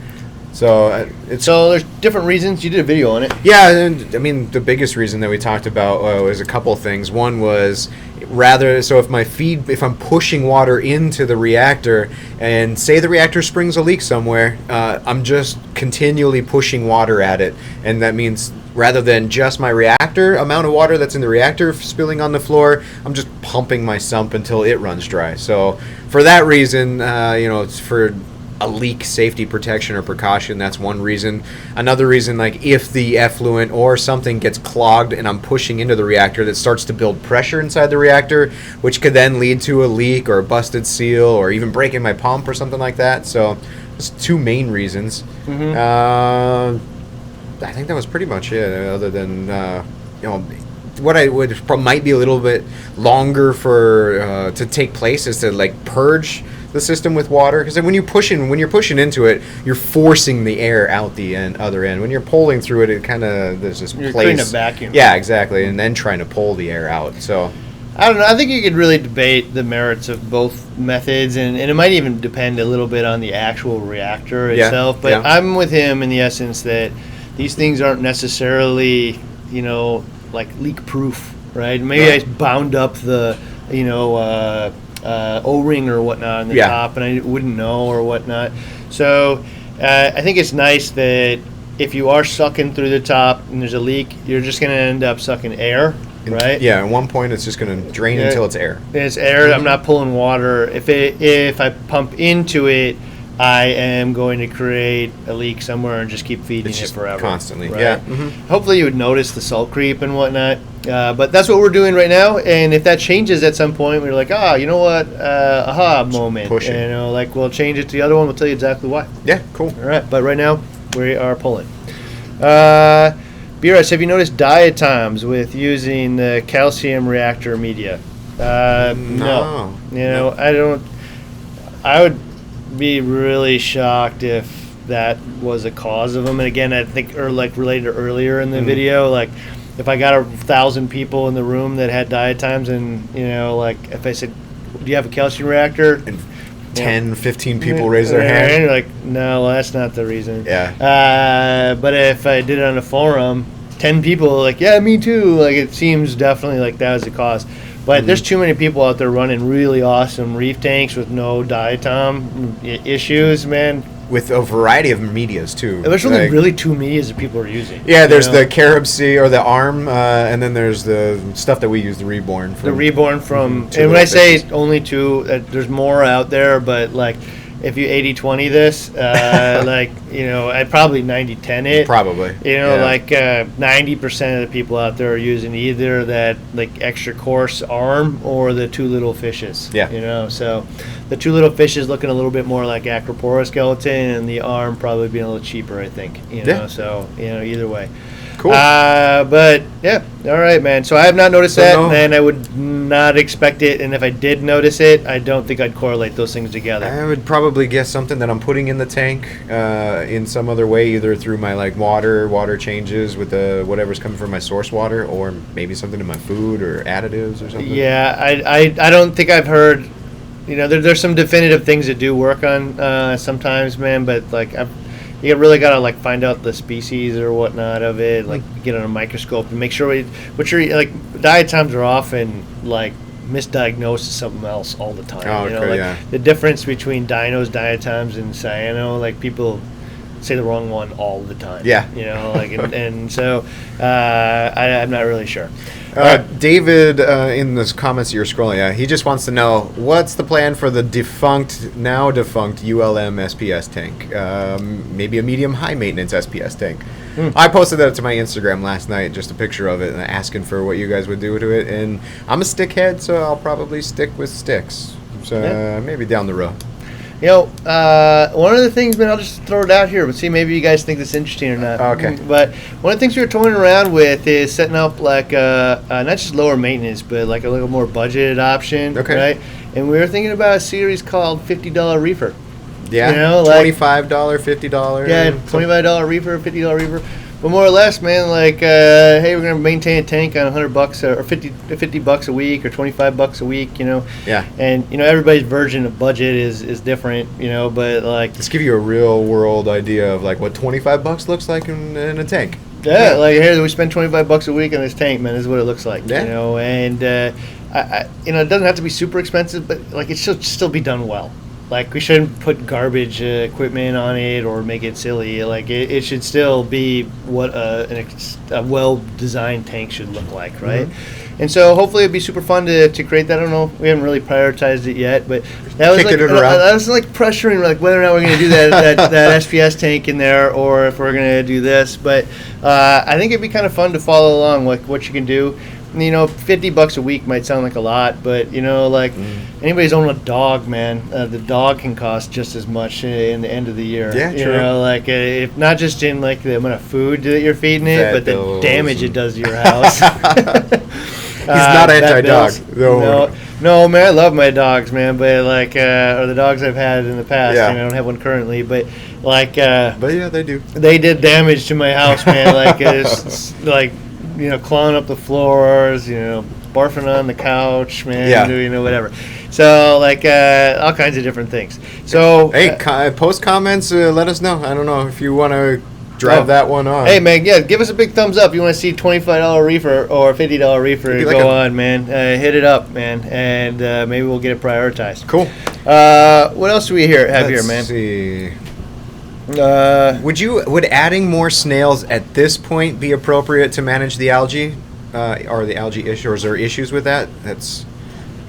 So there's different reasons. You did a video on it. Yeah, and I mean the biggest reason that we talked about was a couple of things. One was if I'm pushing water into the reactor, and say the reactor springs a leak somewhere, I'm just continually pushing water at it, and that means rather than just my reactor amount of water that's in the reactor spilling on the floor, I'm just pumping my sump until it runs dry. So for that reason, it's for a leak safety protection or precaution. That's one reason. Another reason, like if the effluent or something gets clogged and I'm pushing into the reactor, that starts to build pressure inside the reactor, which could then lead to a leak or a busted seal or even breaking my pump or something like that. So that's two main reasons. I think that was pretty much it, other than what might be a little bit longer for to take place is to like purge the system with water, because when you're pushing into it, you're forcing the air out the other end. When you're pulling through it, it kind of there's this you're place. creating a vacuum. Yeah, exactly, and then trying to pull the air out. So I don't know. I think you could really debate the merits of both methods, and it might even depend a little bit on the actual reactor itself. But I'm with him in the essence that these things aren't necessarily, like leak-proof, right? Maybe I bound up the, O-ring or whatnot on the top, and I wouldn't know or whatnot. So I think it's nice that if you are sucking through the top and there's a leak, you're just going to end up sucking air, right? Yeah, at one point it's just going to drain until it's air. It's air. I'm not pulling water. If I pump into it, I am going to create a leak somewhere and just keep feeding it forever. Constantly, right? yeah. Hopefully you would notice the salt creep and whatnot. But that's what we're doing right now. And if that changes at some point, we're like, you know what? Aha moment. Pushing. We'll change it to the other one. We'll tell you exactly why. Yeah, cool. All right. But right now, we are pulling. BRS, have you noticed diatoms with using the calcium reactor media? No. I would be really shocked if that was a cause of them. And again, I think related to earlier in the video, like if I got 1,000 people in the room that had diatoms, and if I said, do you have a calcium reactor, and 10, 15 people raise their hand, and you're like, no, that's not the reason. But if I did it on a forum, 10 people are like, yeah, me too, like it seems definitely like that was the cause. But there's too many people out there running really awesome reef tanks with no diatom issues, man. With a variety of medias, too. There's only really two medias that people are using. Yeah, there's the Carib Sea or the ARM, and then there's the stuff that we use, the Reborn. And when I say only two, there's more out there, but like if you 80-20 this, I'd probably 90-10 it. Probably. 90% of the people out there are using either that like extra coarse arm or the two little fishes. Yeah. So the two little fishes looking a little bit more like acropora skeleton, and the arm probably being a little cheaper, I think. So either way. Cool. But yeah, all right, man. So I have not noticed that, no. and I would not expect it. And if I did notice it, I don't think I'd correlate those things together. I would probably guess something that I'm putting in the tank in some other way, either through my like water changes with the whatever's coming from my source water, or maybe something in my food or additives or something. Yeah, I don't think I've heard. You know, there's some definitive things that do work on sometimes, man. But like, you really gotta like find out the species or whatnot of it. Like, get on a microscope and make sure what you're like. Diatoms are often like misdiagnosed as something else all the time. Oh, you know, okay, like yeah. the difference between diatoms, and cyano. Like, people say the wrong one all the time. Yeah. You know, like, and so I'm not really sure. David, in the comments you're scrolling, he just wants to know, what's the plan for the now defunct ULM SPS tank? Maybe a medium-high maintenance SPS tank. I posted that to my Instagram last night, just a picture of it, and asking for what you guys would do to it. And I'm a stickhead, so I'll probably stick with sticks. So maybe down the road. You know, one of the things, man, I'll just throw it out here, but see, maybe you guys think this is interesting or not. Okay. But one of the things we were toying around with is setting up like not just lower maintenance, but like a little more budgeted option. Okay. Right. And we were thinking about a series called $50 reefer. Yeah. You know, like $25, $50. Yeah, $25 reefer, $50 reefer. But more or less, man, like, hey, we're gonna maintain a tank on $100 or $50 a week or $25 a week, you know. Yeah. And you know, everybody's version of budget is different, you know. But like, Let's give you a real world idea of like what $25 looks like in a tank. yeah, like here we spend $25 a week on this tank, man. This is what it looks like, Yeah. you know. And I, you know, it doesn't have to be super expensive, but like, it should still be done well. Like, we shouldn't put garbage equipment on it or make it silly. Like, it should still be what a well-designed tank should look like, right? And so hopefully it'd be super fun to create that. I don't know. We haven't really prioritized it yet, but that was Kicking like it around. I was like pressuring like whether or not we're going to do that SPS tank in there, or if we're going to do this. But I think it'd be kind of fun to follow along like what you can do. You know, $50 a week might sound like a lot, but you know, like anybody's owned a dog, man, the dog can cost just as much in the end of the year. Yeah, you true. know, like if not just in like the amount of food that you're feeding it, Vet but the bills damage it and- does to your house. He's not vet anti-dog. bills. No, man, I love my dogs, man, but like, or the dogs I've had in the past. Yeah. I mean, I don't have one currently, but like, But yeah, they do. they did damage to my house, man. Like, it's like, you know, clawing up the floors, you know, barfing on the couch, man. Yeah. You know, whatever. So like, all kinds of different things. So Hey, post comments. Let us know. I don't know if you want to drive that one on. Hey, man, yeah, give us a big thumbs up. You want to see $25 reefer or $50 reefer Maybe go like on, man. Hit it up, man, and maybe we'll get it prioritized. Cool. What else do we have here, man? Let's see. Uh, Would adding more snails at this point be appropriate to manage the algae, or the algae issue, or is there issues with that? That's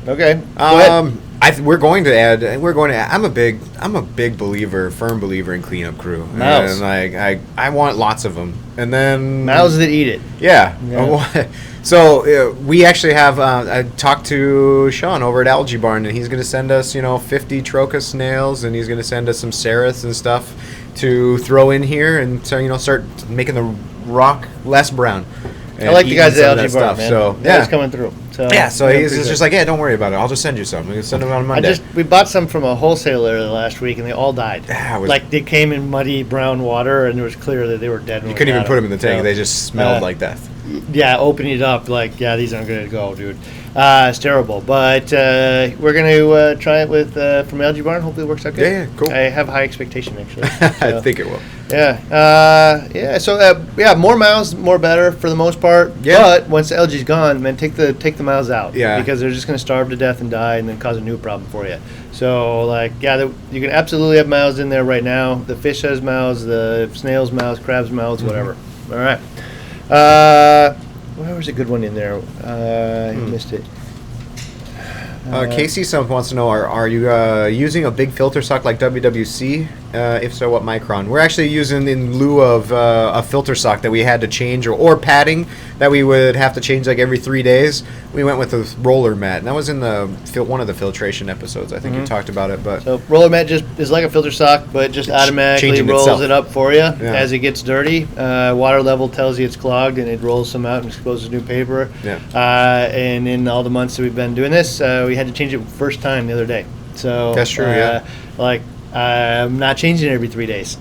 okay. Go ahead. we're going to add. I'm a big believer, firm believer in cleanup crew. Mouse. And like I want lots of them, and then Mouths that eat it. Yeah. Yeah. So we actually have. I talked to Sean over at Algae Barn, and he's going to send us, 50 Trochus snails, and he's going to send us some Sereths and stuff to throw in here, and so start making the rock less brown. I like the guys at some of Algae that Barn, stuff. man. So They're always yeah. coming through. So Yeah, so I he's appreciate just it. like, yeah, don't worry about it. I'll just send you some. We can send them on Monday. We bought some from a wholesaler last week, and they all died. Yeah, it was- Like, they came in muddy brown water, and it was clear that they were dead. You couldn't even put them in the tank. They just smelled like death. Yeah, opening it up, like, yeah, these aren't going to go, dude. It's terrible. But we're going to try it with from Algae Barn. Hopefully it works out good. Yeah, cool. I have high expectation, actually. I think it will. Yeah. So more mouths, more better for the most part. Yeah. But once the algae's gone, man, take the mouths out. Yeah. Because they're just going to starve to death and die, and then cause a new problem for you. So like, yeah, you can absolutely have mouths in there right now. The fish has mouths, the snail's mouths, crab's mouths, whatever. All right. Where was a good one in there? I missed it. Casey wants to know, are you using a big filter sock like WWC If so, what micron? We're actually using, in lieu of a filter sock that we had to change, or padding that we would have to change like every 3 days, we went with a roller mat. And that was in one of the filtration episodes. I think you talked about it. But so roller mat just is like a filter sock, but just automatically rolls it up for you as it gets dirty. Water level tells you it's clogged, and it rolls some out and exposes new paper. Yeah. And in all the months that we've been doing this, we had to change it first time the other day. So that's true. Like I'm not changing it every 3 days.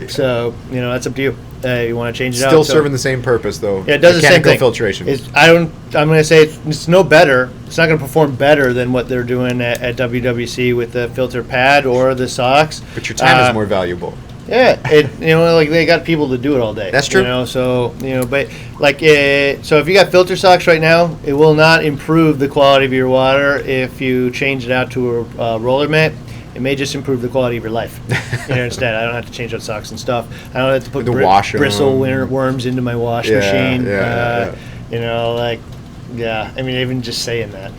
So that's up to you. You want to change it out. Still serving the same purpose though. Yeah, it does the same thing. Filtration. I'm going to say it's no better. It's not going to perform better than what they're doing at WWC with the filter pad or the socks. But your time is more valuable. Yeah, like they got people to do it all day. That's true. So but like so if you got filter socks right now, it will not improve the quality of your water if you change it out to a roller mat. It may just improve the quality of your life. Instead, I don't have to change out socks and stuff. I don't have to put bristle worms into my wash machine. I mean, even just saying that.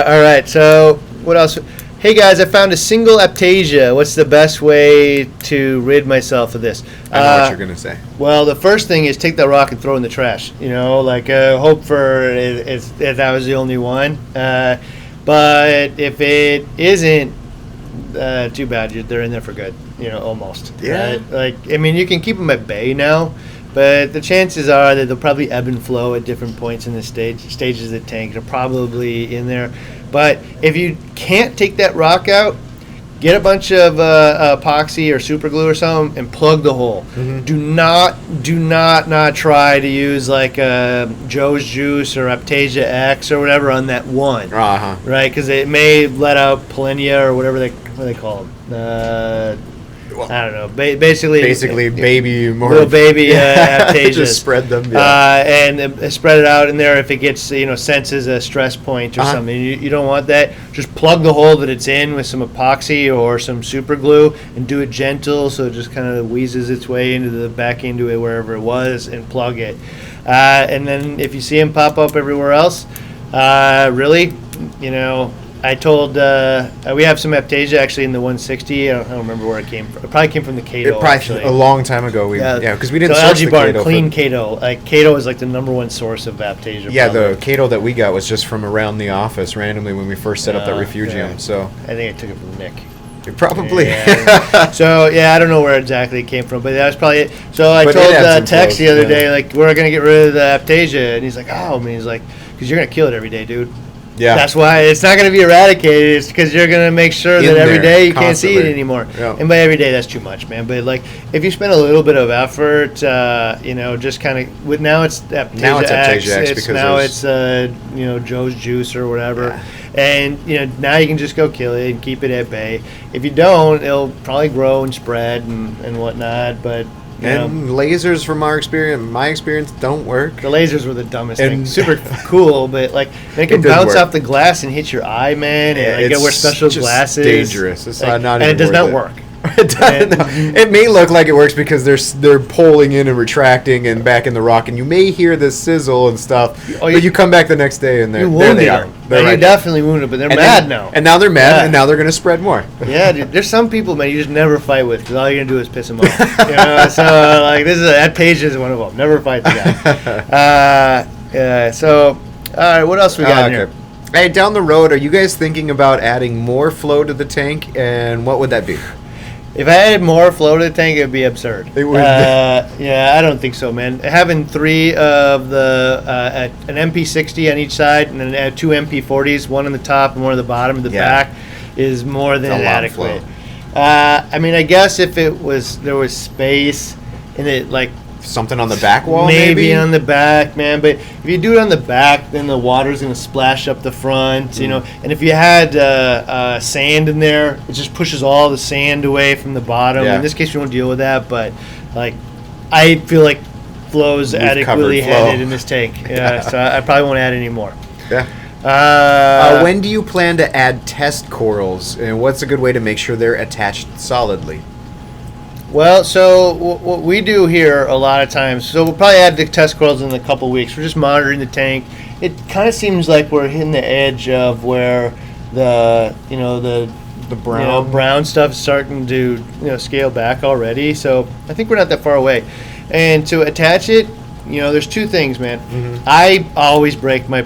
All right. So what else? Hey guys, I found a single Aptasia. What's the best way to rid myself of this? I know what you're gonna say. Well, the first thing is take that rock and throw it in the trash. Hope for if that was the only one. But if it isn't, too bad. They're in there for good. Almost. Yeah. You can keep them at bay now, but the chances are that they'll probably ebb and flow at different points in the stages of the tank. They're probably in there. But if you can't take that rock out, get a bunch of epoxy or super glue or something and plug the hole. Mm-hmm. Do not try to use like Joe's Juice or Aptasia X or whatever on that one. Right? Because it may let out Polenia or whatever they call them. I don't know. Basically, baby, more little baby Aptasias. Just spread them, and spread it out in there. If it gets senses a stress point or something, you don't want that. Just plug the hole that it's in with some epoxy or some super glue, and do it gentle so it just kind of wheezes its way back into it wherever it was, and plug it. And then if you see them pop up everywhere else, really, I told we have some Aptasia actually in the 160. I don't remember where it came from. It probably came from the Kato. Actually a long time ago. Because we didn't source Algae the Barn, Kato. Clean Kato. Kato is like the number one source of Aptasia. Yeah, the Kato that we got was just from around the office randomly when we first set up that refugium. Yeah. So I think I took it from Nick. Probably. Yeah. So I don't know where exactly it came from, but that was probably it. So I told Tex the other day, like, we're gonna get rid of the Aptasia, and he's like, oh, man, he's like, because you're gonna kill it every day, dude. Yeah. That's why it's not going to be eradicated. It's because you're going to make sure that every day you can't see it anymore. Yeah. And by every day, that's too much, man. But if you spend a little bit of effort, just kind of now it's Aptasia X. Now it's Joe's Juice or whatever. Yeah. And now you can just go kill it and keep it at bay. If you don't, it'll probably grow and spread and whatnot. But lasers, from my experience, don't work. The lasers were the dumbest thing. Super cool, but they can bounce off the glass and hit your eye, man. And you gotta wear special glasses. Dangerous. It's not and it does not work. It may look like it works because they're pulling in and retracting and back in the rock, and you may hear the sizzle and stuff. But you come back the next day and there they are. You're definitely wounded, but they're mad now. And now they're mad, and now they're going to spread more. Yeah, dude. There's some people, man, you just never fight with because all you're going to do is piss them off. So that page is one of them. Never fight the guy. So, all right, what else we got in here? Hey, down the road, are you guys thinking about adding more flow to the tank, and what would that be? If I added more flow to the tank, it would be absurd. It would. I don't think so, man. Having three of an MP60 on each side and then two MP40s, one on the top and one on the bottom of the back, is more than adequate. I guess if there was space and it something on the back wall, maybe on the back, man. But if you do it on the back, then the water's going to splash up the front, And if you had sand in there, it just pushes all the sand away from the bottom. In this case, we won't deal with that, but I feel like flow's adequately headed in this tank. So I probably won't add any more. Yeah. When do you plan to add test corals, and what's a good way to make sure they're attached solidly? Well, so what we do here a lot of times, so we'll probably add the test corals in a couple weeks. We're just monitoring the tank. It kind of seems like we're hitting the edge of where the The brown. brown stuff is starting to scale back already. So I think we're not that far away. And to attach it, there's two things, man. I always break my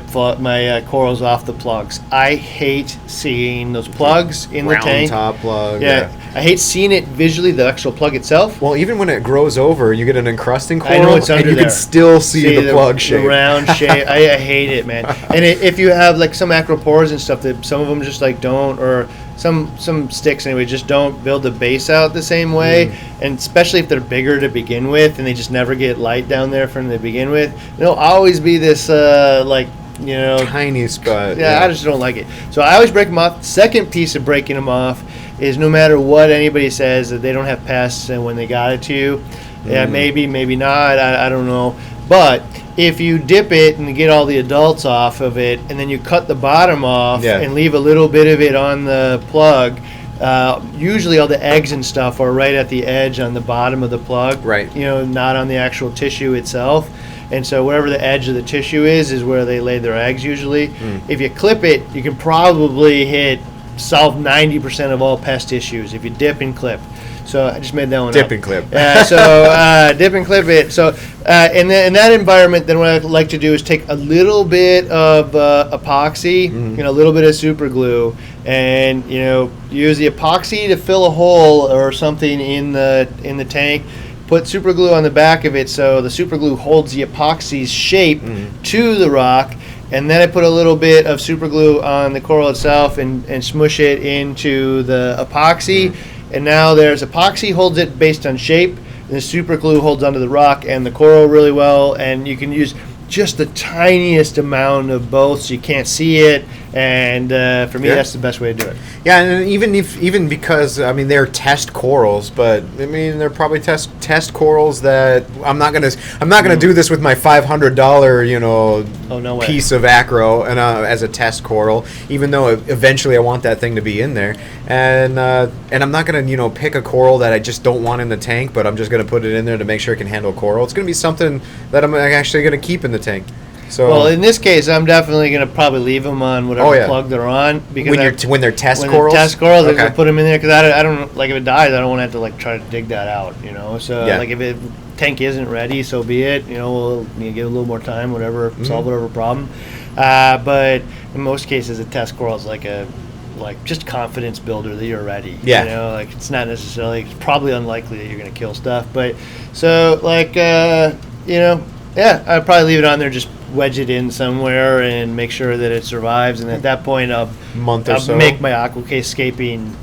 corals off the plugs. I hate seeing those plugs in the tank. Round top plug. Yeah. I hate seeing it visually, the actual plug itself. Well, even when it grows over, you get an encrusting coral, I know it's under and you there. can still see the plug shape. The round shape. I hate it, man. And if you have like some acropores and stuff, that some of them just like don't, or some sticks anyway, just don't build the base out the same way. And especially if they're bigger to begin with, and they just never get light down there from the begin with, there'll always be this tiny spot. Yeah, I just don't like it. So I always break them off. Second piece of breaking them off is no matter what anybody says that they don't have pests and when they got it to you. Yeah, maybe not. I don't know. But if you dip it and get all the adults off of it, and then you cut the bottom off and leave a little bit of it on the plug, usually all the eggs and stuff are right at the edge on the bottom of the plug. Right. Not on the actual tissue itself. And so wherever the edge of the tissue is where they lay their eggs usually. If you clip it, you can probably solve 90% of all pest issues if you dip and clip. So I just made that one Dip up. and clip. Dip and clip it. So in that environment, then what I like to do is take a little bit of epoxy, a little bit of super glue, and use the epoxy to fill a hole or something in the tank. Put super glue on the back of it so the super glue holds the epoxy's shape to the rock. And then I put a little bit of super glue on the coral itself and smush it into the epoxy. And now there's epoxy holds it based on shape, and the super glue holds onto the rock and the coral really well. And you can use just the tiniest amount of both so you can't see it. And for me, that's the best way to do it. Yeah, and even because they're test corals, but they're probably test corals that I'm not gonna do this with my $500 piece of acro and as a test coral, even though eventually I want that thing to be in there, and I'm not gonna pick a coral that I just don't want in the tank, but I'm just gonna put it in there to make sure it can handle coral. It's gonna be something that I'm actually gonna keep in the tank. So, well, in this case, I'm definitely going to probably leave them on whatever plug they're on, because when they're test corals, I'm going to put them in there, because I don't like, if it dies, I don't want to have to try to dig that out, So if it tank isn't ready, so be it. We'll give it a little more time, whatever, solve whatever problem. But in most cases, a test coral is like just confidence builder that you're ready. Yeah. It's not necessarily, it's probably unlikely that you're going to kill stuff, but so I'd probably leave it on there, just wedge it in somewhere and make sure that it survives, and at that point I'll make my aquascaping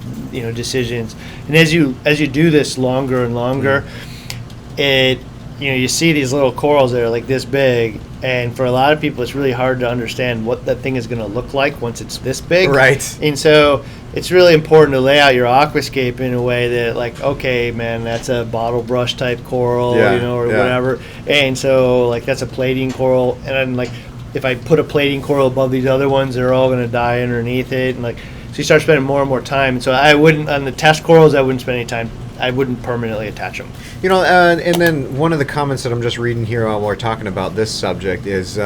decisions. And as you do this longer and longer, you see these little corals that are like this big, and for a lot of people it's really hard to understand what that thing is going to look like once it's this big. Right. And so it's really important to lay out your aquascape in a way that, okay, man, that's a bottle brush type coral, or whatever. And so, that's a plating coral. And then, if I put a plating coral above these other ones, they're all going to die underneath it. And, so you start spending more and more time. And so I wouldn't, on the test corals, I wouldn't spend any time. I wouldn't permanently attach them. And then one of the comments that I'm just reading here while we're talking about this subject is,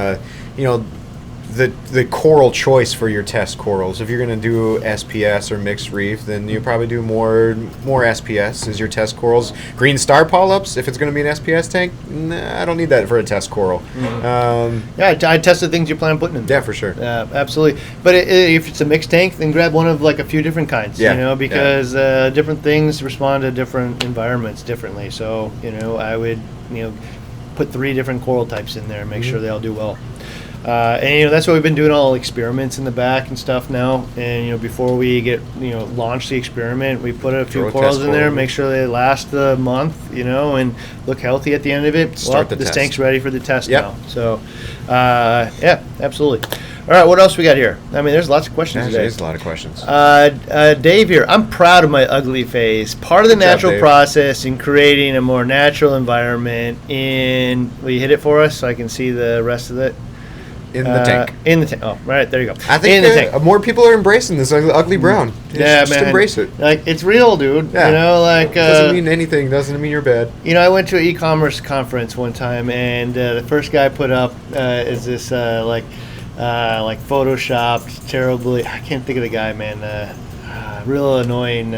the coral choice for your test corals. If you're going to do SPS or mixed reef, then you probably do more SPS as your test corals. Green star polyps, if it's going to be an SPS tank, I don't need that for a test coral. I test the things you plan on putting in. Yeah, for sure. Absolutely. But if it's a mixed tank, then grab one of a few different kinds. Because different things respond to different environments differently. So I would put 3 different coral types in there and make sure they all do well. And that's what we've been doing, all experiments in the back and stuff now. And before we get launch the experiment, we put a few corals in there, make sure they last the month, and look healthy at the end of it. This tank's ready for the test now. So, absolutely. All right, what else we got here? There's lots of questions today. There's a lot of questions. Dave here. I'm proud of my ugly face. Part of the natural process in creating a more natural environment will you hit it for us so I can see the rest of it? In the tank. In the tank. Oh, right, there you go. I think more people are embracing this ugly brown. Just embrace it. It's real, dude. Yeah. Doesn't mean anything. Doesn't mean you're bad. I went to an e-commerce conference one time, and the first guy put up is this photoshopped terribly. I can't think of the guy, man. real annoying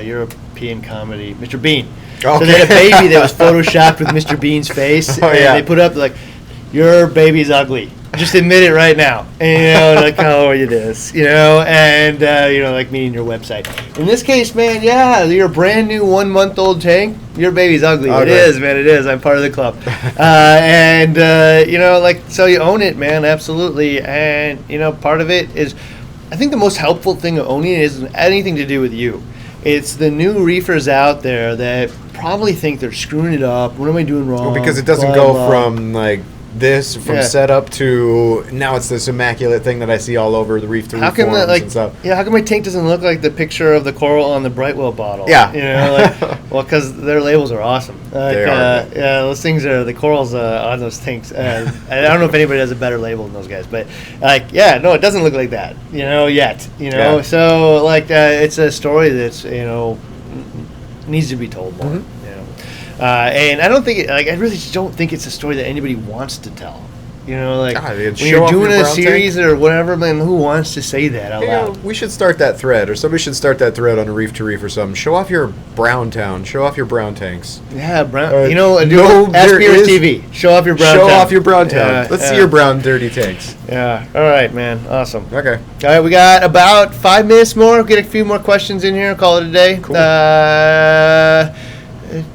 European comedy, Mr. Bean. Okay. So they had a baby that was photoshopped with Mr. Bean's face, and they put up like, "Your baby's ugly. Just admit it right now." And like, "Oh, it is," and like meaning your website. In this case, man, you're a brand new 1 month old tank. Your baby's ugly. Okay. It is, man. It is. I'm part of the club. So you own it, man. Absolutely. And part of it is, I think the most helpful thing of owning it isn't anything to do with you. It's the new reefers out there that probably think they're screwing it up. What am I doing wrong? Well, because it doesn't go from like this setup to now it's this immaculate thing that I see all over the reef to reef forums and stuff. Yeah, how come my tank doesn't look like the picture of the coral on the Brightwell bottle? Yeah. Well, because their labels are awesome. They are. Yeah, those things are, the corals on those tanks. I don't know if anybody has a better label than those guys, but it doesn't look like that, yet. Yeah. So it's a story that's, needs to be told more. Mm-hmm. And I don't think I really don't think it's a story that anybody wants to tell. When show you're off doing your a brown series tank. or whatever, man, who wants to say that out loud? We should start that thread, or somebody should start that thread on a reef to reef or something. Show off your brown town. Show off your brown tanks. Yeah, brown. Ask BRS TV. Show off your brown town. Show off your brown town. Yeah, Let's see your brown dirty tanks. Yeah. All right, man. Awesome. Okay. All right, we got about 5 minutes more. We'll get a few more questions in here. Call it a day. Cool.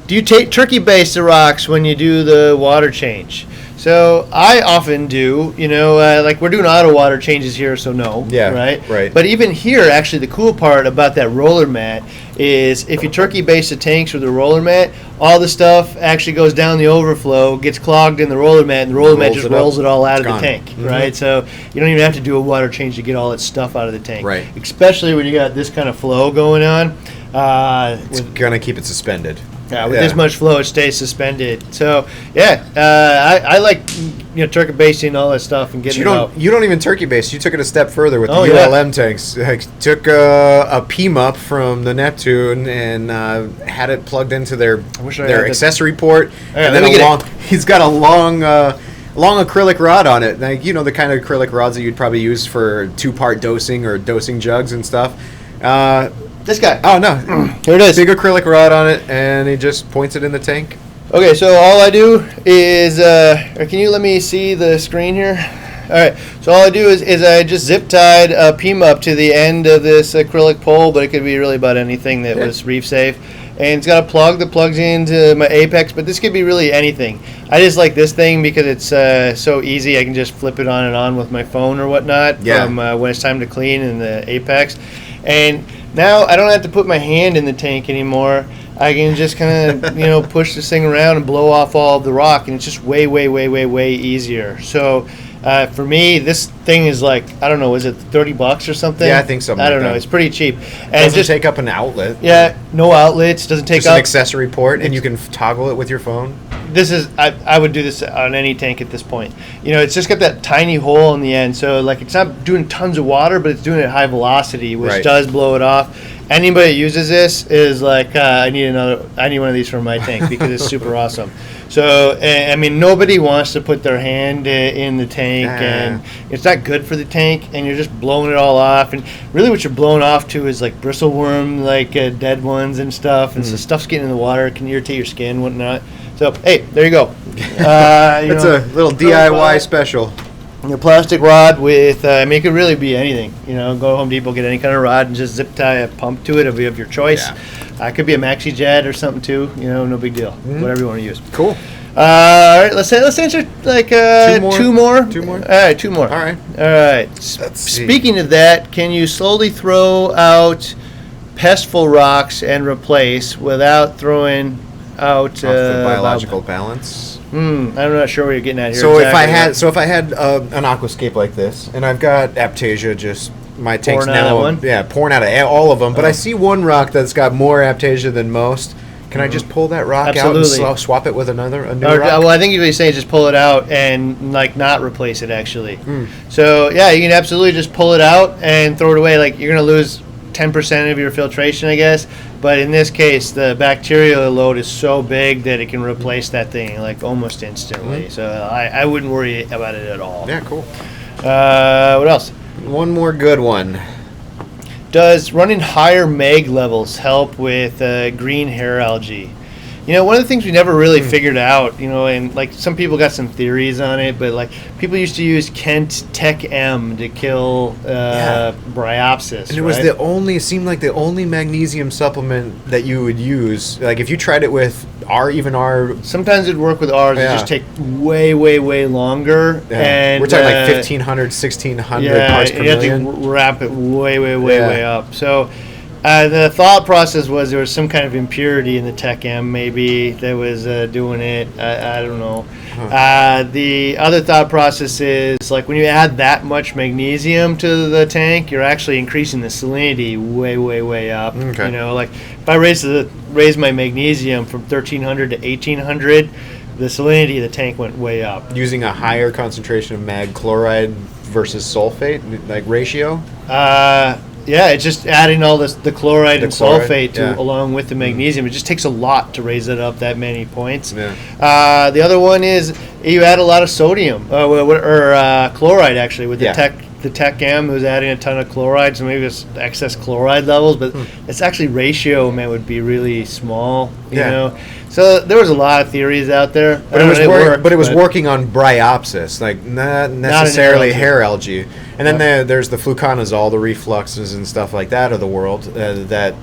Do you take base the rocks when you do the water change? So I often do, like we're doing auto water changes here, so no. Yeah, right. But even here, actually, the cool part about that roller mat is if you turkey base the tanks with the roller mat, all the stuff actually goes down the overflow, gets clogged in the roller mat, and the roller mat just rolls it all out of the tank, right? So you don't even have to do a water change to get all that stuff out of the tank. Right. Especially when you got this kind of flow going on. It's gonna keep it suspended. Yeah, with this much flow, it stays suspended. So, I like turkey basing all that stuff and getting it out. You don't even turkey base. You took it a step further with the ULM tanks. Like, took a PMUP from the Neptune and had it plugged into their accessory port. And then he's got a long acrylic rod on it. Like, the kind of acrylic rods that you'd probably use for 2-part dosing or dosing jugs and stuff. This guy. Oh, no. Here it is. Big acrylic rod on it, and he just points it in the tank. Okay, so all I do is, can you let me see the screen here? All right, so all I do is I just zip tied a PMUP to the end of this acrylic pole, but it could be really about anything that was reef safe. And it's got a plug that plugs into my Apex, but this could be really anything. I just like this thing because it's so easy. I can just flip it on and on with my phone or whatnot from when it's time to clean in the Apex. And now I don't have to put my hand in the tank anymore. I can just kind of, push this thing around and blow off all of the rock, and it's just way, way, way, way, way easier. So for me, this thing is like, I don't know, is it $30 or something? Yeah, I think something. I don't know. It's pretty cheap. And it doesn't take up an outlet. Yeah, no outlets. Doesn't take just up an accessory port, and you can toggle it with your phone. This is I would do this on any tank at this point. It's just got that tiny hole in the end, so like it's not doing tons of water, but it's doing it at high velocity, which does blow it off. Anybody that uses this is like, I need one of these for my tank because it's super awesome. So I mean, nobody wants to put their hand in the tank, and it's not good for the tank, and you're just blowing it all off. And really, what you're blowing off to is like bristleworm, like dead ones and stuff, and so stuff's getting in the water, can irritate your skin, whatnot. So hey, there you go. It's a little DIY special. A plastic rod with, it could really be anything. Go to Home Depot, get any kind of rod, and just zip tie a pump to it of your choice. Yeah. It could be a maxi jet or something too. No big deal. Whatever you want to use. Cool. All right, let's answer like two more. Two more. All right, two more. All right. All right. Speaking of that, can you slowly throw out pestful rocks and replace without throwing out the biological balance? I'm not sure what you're getting at here. So exactly. if I had an aquascape like this, and I've got Aptasia, just my tank's now pouring out of all of them, but I see one rock that's got more Aptasia than most. Can I just pull that rock out and swap it with a new rock? Well, I think what you're saying is just pull it out and like not replace it actually. So yeah, you can absolutely just pull it out and throw it away. Like you're gonna lose 10% of your filtration, I guess. But in this case, the bacterial load is so big that it can replace that thing like almost instantly. So I wouldn't worry about it at all. Yeah, cool. What else? One more good one. Does running higher mag levels help with green hair algae? One of the things we never really figured out, and like some people got some theories on it, but like people used to use TechM to kill Bryopsis. And it seemed like the only magnesium supplement that you would use. Like if you tried it with our. Sometimes it'd work with ours. It just take way, way, way longer. Yeah. And we're talking like 1,500, 1,600 parts per million. You have to wrap it way, way, way, way up. So. The thought process was there was some kind of impurity in the TechM maybe that was doing it. I don't know. The other thought process is like when you add that much magnesium to the tank, you're actually increasing the salinity way, way, way up. Okay. Like if I raise my magnesium from 1,300 to 1,800, the salinity of the tank went way up. Using a higher concentration of mag chloride versus sulfate, like ratio? Yeah, it's just adding all the chloride and sulfate along with the magnesium. It just takes a lot to raise it up that many points. Yeah. The other one is you add a lot of sodium or chloride actually with the TechM who's adding a ton of chloride, so maybe it's excess chloride levels, but it's actually ratio would be really small. You know. So there was a lot of theories out there, but it was working on Bryopsis, like not necessarily hair algae. And then there's the fluconazole, the refluxes and stuff like that of the world that.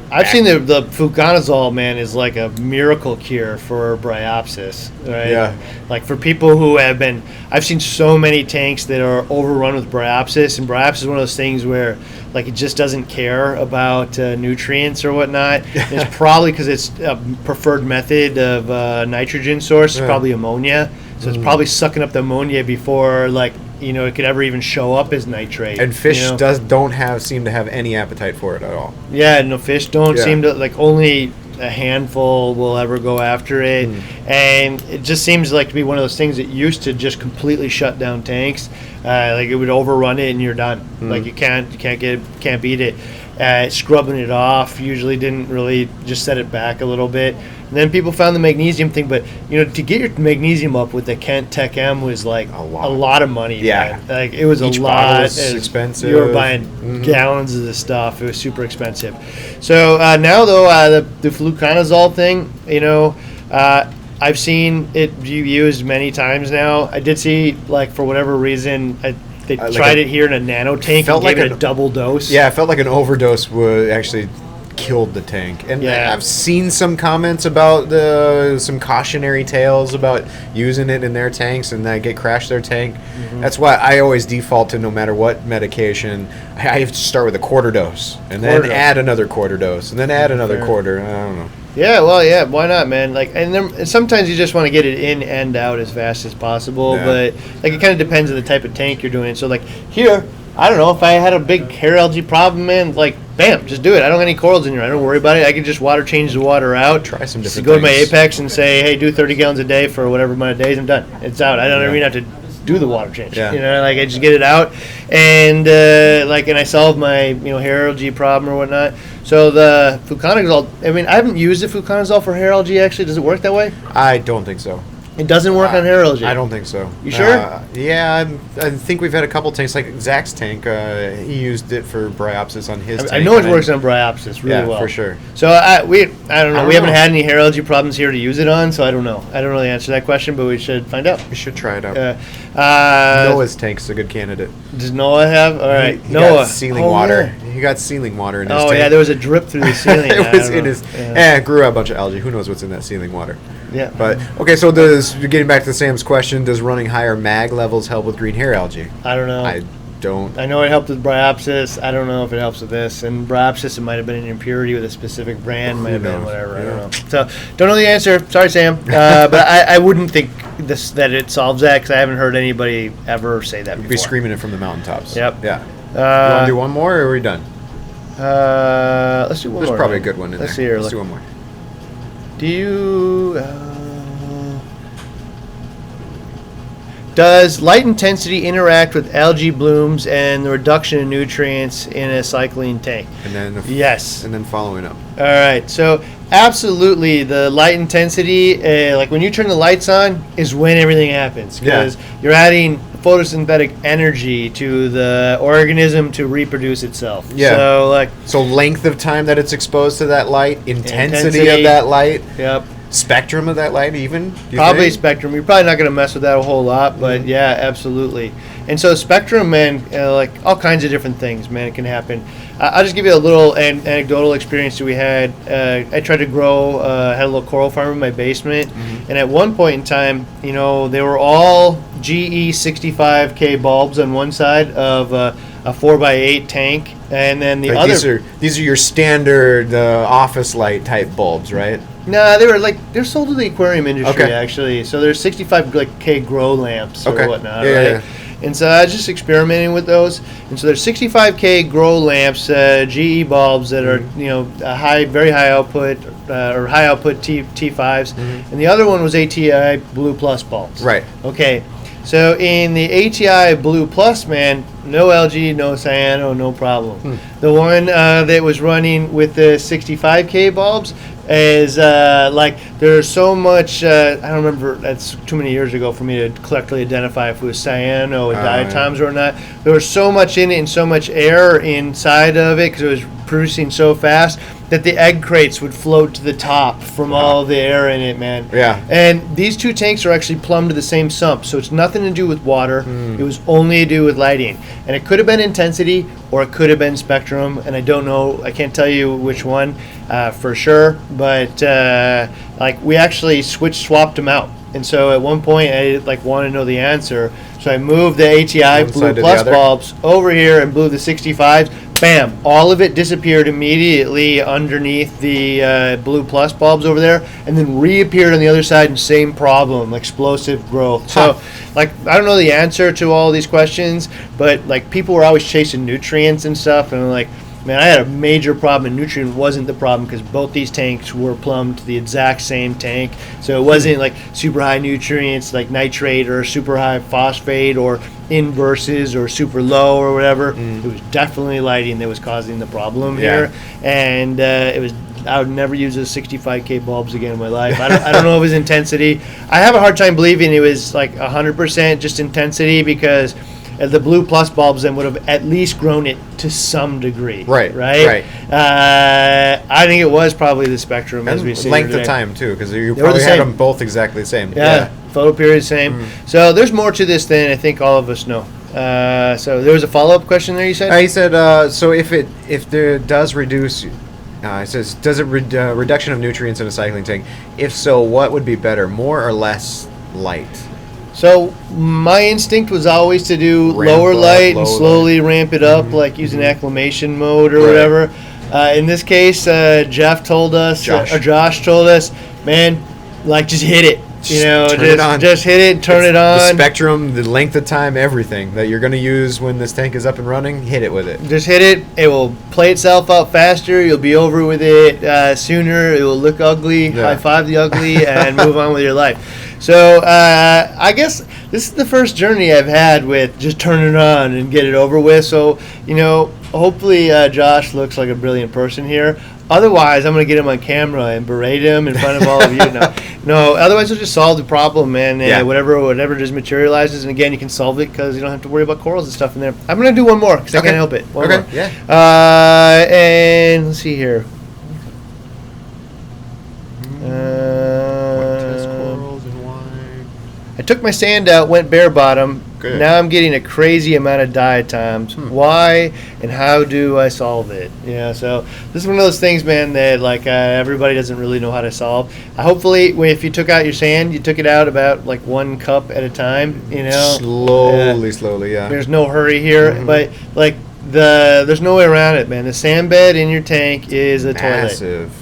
I've seen the fluconazole, man, is like a miracle cure for Bryopsis, right? Yeah. Like for people who have been, I've seen so many tanks that are overrun with Bryopsis, and Bryopsis is one of those things where like it just doesn't care about nutrients or whatnot. It's probably because it's a preferred method of nitrogen source, probably ammonia. So it's probably sucking up the ammonia before it could ever even show up as nitrate. And fish don't seem to have any appetite for it at all. Yeah, no, fish don't seem to, only a handful will ever go after it. And it just seems like to be one of those things that used to just completely shut down tanks. Like it would overrun it and you're done. Like you can't beat it. Scrubbing it off usually didn't really, just set it back a little bit. And then people found the magnesium thing, but to get your magnesium up with the Kent TechM was like a lot of money. Yeah, man. Like it was each a lot. Was expensive. You were buying gallons of this stuff. It was super expensive. So now though, the fluconazole thing, I've seen it used many times now. I did see for whatever reason. They tried it here in a nano tank and gave it a double dose. Yeah, it felt like an overdose would actually killed the tank. And I've seen some comments about some cautionary tales about using it in their tanks and that crashed their tank. That's why I always default to, no matter what medication, I have to start with a quarter dose and then add another quarter dose and then add another quarter. I don't know. Yeah, well, yeah, why not, man? And then sometimes you just want to get it in and out as fast as possible, but it kind of depends on the type of tank you're doing. So here, I don't know, if I had a big hair algae problem, man, bam, just do it. I don't have any corals in here. I don't worry about it. I can just change the water out. Try some different Go things. to my Apex and say, hey, do 30 gallons a day for whatever amount of days. I'm done. It's out. I don't even have to do the water change. Yeah. I just get it out, and and I solve my hair algae problem or whatnot. So the fluconazole, I haven't used the fluconazole for hair algae actually. Does it work that way? I don't think so. It doesn't work on hair algae. I don't think so. You sure? Yeah, I think we've had a couple tanks, like Zach's tank. He used it for Bryopsis on his tank. I know it works on Bryopsis really well. For sure. So I don't know. We haven't had any hair algae problems here to use it on, so I don't know. I don't really answer that question, but we should find out. We should try it out. Noah's Noah's tank's a good candidate. Does Noah have? All right, He Noah. got ceiling water. Yeah. He got ceiling water in his tank. Oh yeah, there was a drip through the ceiling. It was in his. It grew out a bunch of algae. Who knows what's in that ceiling water? Yeah. But okay, so getting back to Sam's question, does running higher mag levels help with green hair algae? I don't know. I don't. I know it helped with Bryopsis. I don't know if it helps with this. And Bryopsis, it might have been an impurity with a specific brand. Might have been whatever. Yeah. I don't know. So don't know the answer. Sorry, Sam. But I wouldn't think that it solves that because I haven't heard anybody ever say that before. Be screaming it from the mountaintops. Yep. Yeah. You want to do one more, or are we done? Let's do one more. There's probably a good one in Let's there. See here. Let's do one more. Does light intensity interact with algae blooms and the reduction of nutrients in a cycling tank? And then Yes. And then following up. All right. So absolutely, the light intensity, like when you turn the lights on, is when everything happens because you're adding photosynthetic energy to the organism to reproduce itself. Yeah. So length of time that it's exposed to that light, intensity of that light. Yep. Spectrum of that light, even? Probably spectrum. You're probably not going to mess with that a whole lot, but yeah, absolutely. And so spectrum, man, like all kinds of different things, man, it can happen. I'll just give you a little anecdotal experience that we had. I tried to grow, had a little coral farm in my basement, and at one point in time, they were all GE 65K bulbs on one side of a 4x8 tank, and then the other. These are your standard office light type bulbs, right? No, they're sold to the aquarium industry actually. So they're 65K grow lamps or whatnot, right? Yeah. And so I was just experimenting with those. And so there's 65K grow lamps, GE bulbs that are very high output or high output T5s, and the other one was ATI Blue Plus bulbs. Right. Okay. So in the ATI Blue Plus, man, no algae, no cyano, no problem. The one that was running with the 65K bulbs is there's so much, I don't remember, that's too many years ago for me to correctly identify if it was cyano and diatoms or not. There was so much in it and so much air inside of it because it was producing so fast that the egg crates would float to the top from all the air in it, man. Yeah. And these two tanks are actually plumbed to the same sump, so it's nothing to do with water. It was only to do with lighting. And it could have been intensity or it could have been spectrum, and I don't know, I can't tell you which one for sure, but we actually swapped them out. And so at one point I wanted to know the answer, so I moved the ATI Blue Plus bulbs over here and blew the 65s. Bam! All of it disappeared immediately underneath the Blue Plus bulbs over there, and then reappeared on the other side, and same problem, explosive growth. So, I don't know the answer to all these questions, but people were always chasing nutrients and stuff, and man, I had a major problem, and nutrient wasn't the problem because both these tanks were plumbed to the exact same tank. So it wasn't super high nutrients like nitrate or super high phosphate or inverses or super low or whatever. It was definitely lighting that was causing the problem here. And I would never use those 65K bulbs again in my life. I don't know if it was intensity. I have a hard time believing it was 100% just intensity because the Blue Plus bulbs then would have at least grown it to some degrray. Right. I think it was probably the spectrum as we see length of time too, because you probably had them both exactly the same. Yeah. Photo period same. So there's more to this than I think all of us know. So there was a follow-up question there. You said. He said so if there does reduce. It says, does it reduction of nutrients in a cycling tank? If so, what would be better, more or less light? So my instinct was always to do lower light and slowly ramp it up, using acclimation mode or whatever. In this case, Josh told us, man, just hit it. Just hit it, turn it on. The spectrum, the length of time, everything that you're going to use when this tank is up and running, hit it with it. Just hit it. It will play itself out faster. You'll be over with it sooner. It will look ugly, high five the ugly, and move on with your life. So I guess this is the first journey I've had with just turn it on and get it over with. So, hopefully Josh looks like a brilliant person here. Otherwise, I'm going to get him on camera and berate him in front of all of you. No, otherwise we'll just solve the problem, man. And whatever just materializes. And again, you can solve it because you don't have to worry about corals and stuff in there. I'm going to do one more because I can't help it. One more. Yeah. And let's see here. I took my sand out, went bare bottom. Good. Now I'm getting a crazy amount of diatoms. Why and how do I solve it? So this is one of those things, man, that everybody doesn't really know how to solve. Hopefully, if you took out your sand, you took it out about 1 cup at a time. Slowly, yeah. There's no hurry here, but there's no way around it, man. The sand bed in your tank is a toilet.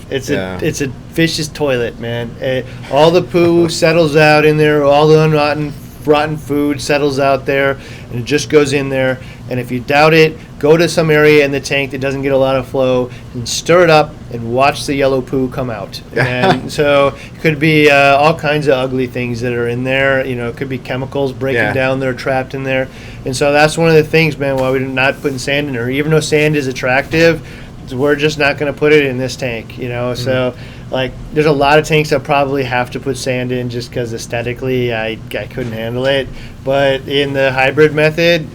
It's a fish's toilet, man. All the poo settles out in there. All the rotten food settles out there, and it just goes in there. And if you doubt it, go to some area in the tank that doesn't get a lot of flow and stir it up and watch the yellow poo come out. And so it could be all kinds of ugly things that are in there. It could be chemicals breaking down there, trapped in there. And so that's one of the things, man, why we're not putting sand in there. Even though sand is attractive, we're just not going to put it in this tank, So, like, there's a lot of tanks that probably have to put sand in just because aesthetically I couldn't handle it. But in the hybrid method,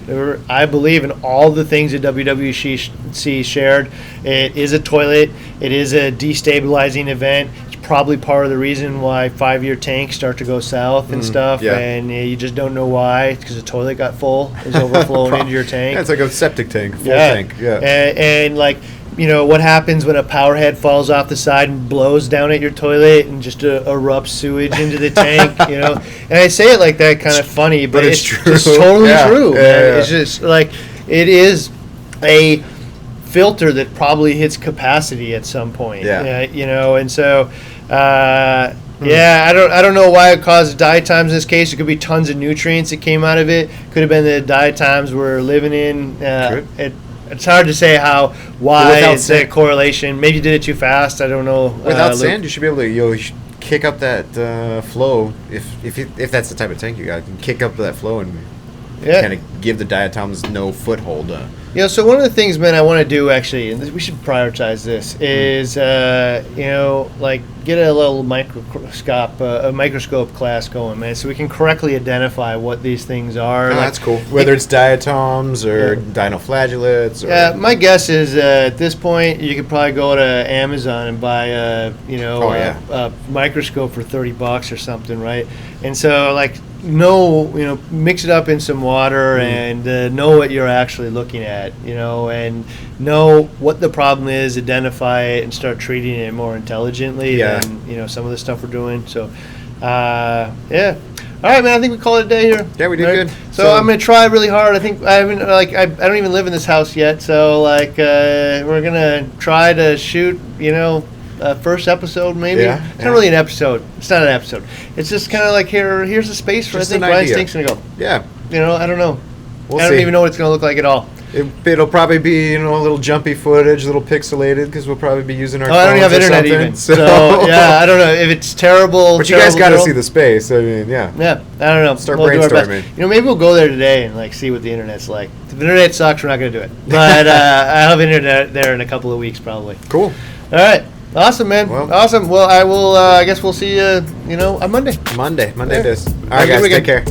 I believe in all the things that WWC shared. It is a toilet. It is a destabilizing event. It's probably part of the reason why 5-year tanks start to go south and stuff. Yeah. And you just don't know why. It's because the toilet got full. It's overflowing into your tank. Yeah, it's like a septic tank, full tank. Yeah. And like, what happens when a power head falls off the side and blows down at your toilet and just erupts sewage into the tank, And I say it like that kind of funny, but it's true. just totally true. Yeah. It's just like, it is a filter that probably hits capacity at some point. And so, I don't know why it caused diatoms in this case. It could be tons of nutrients that came out of it. Could have been the diatoms we're living in. It's hard to say why it's that correlation. Maybe you did it too fast. I don't know. Without sand, you should be able to you should kick up that flow. If that's the type of tank you got, you can kick up that flow and kind of give the diatoms no foothold. So one of the things, man, I want to do actually, and we should prioritize this, is like get a little microscope class going, man, so we can correctly identify what these things are. That's cool. Whether it's diatoms or dinoflagellates. Yeah, my guess is at this point you could probably go to Amazon and buy a microscope for $30 or something, right? And so mix it up in some water and know what you're actually looking at, and know what the problem is, identify it, and start treating it more intelligently than, some of the stuff we're doing. So, All right, man. I think we call it a day here. Yeah, we did good. So I'm gonna try really hard. I think I haven't I don't even live in this house yet. So we're gonna try to shoot. First episode maybe. Yeah, it's not really an episode. It's not an episode. It's just kind of like here's a space for just I think Brian Stink's gonna go. Yeah. I don't know. We'll I don't even know what it's gonna look like at all. It'll probably be a little jumpy footage, a little pixelated because we'll probably be using our. I don't have internet even. So yeah, I don't know if it's terrible. But you guys got to see the space. I mean, yeah. Yeah, I don't know. Start brainstorming. Maybe we'll go there today and see what the internet's like. If the internet sucks, we're not gonna do it. But I'll have internet there in a couple of weeks probably. Cool. All right. Awesome, man. Awesome. Well, I will. I guess we'll see you. On Monday. Monday. Yeah. This. All right, guys. Take care.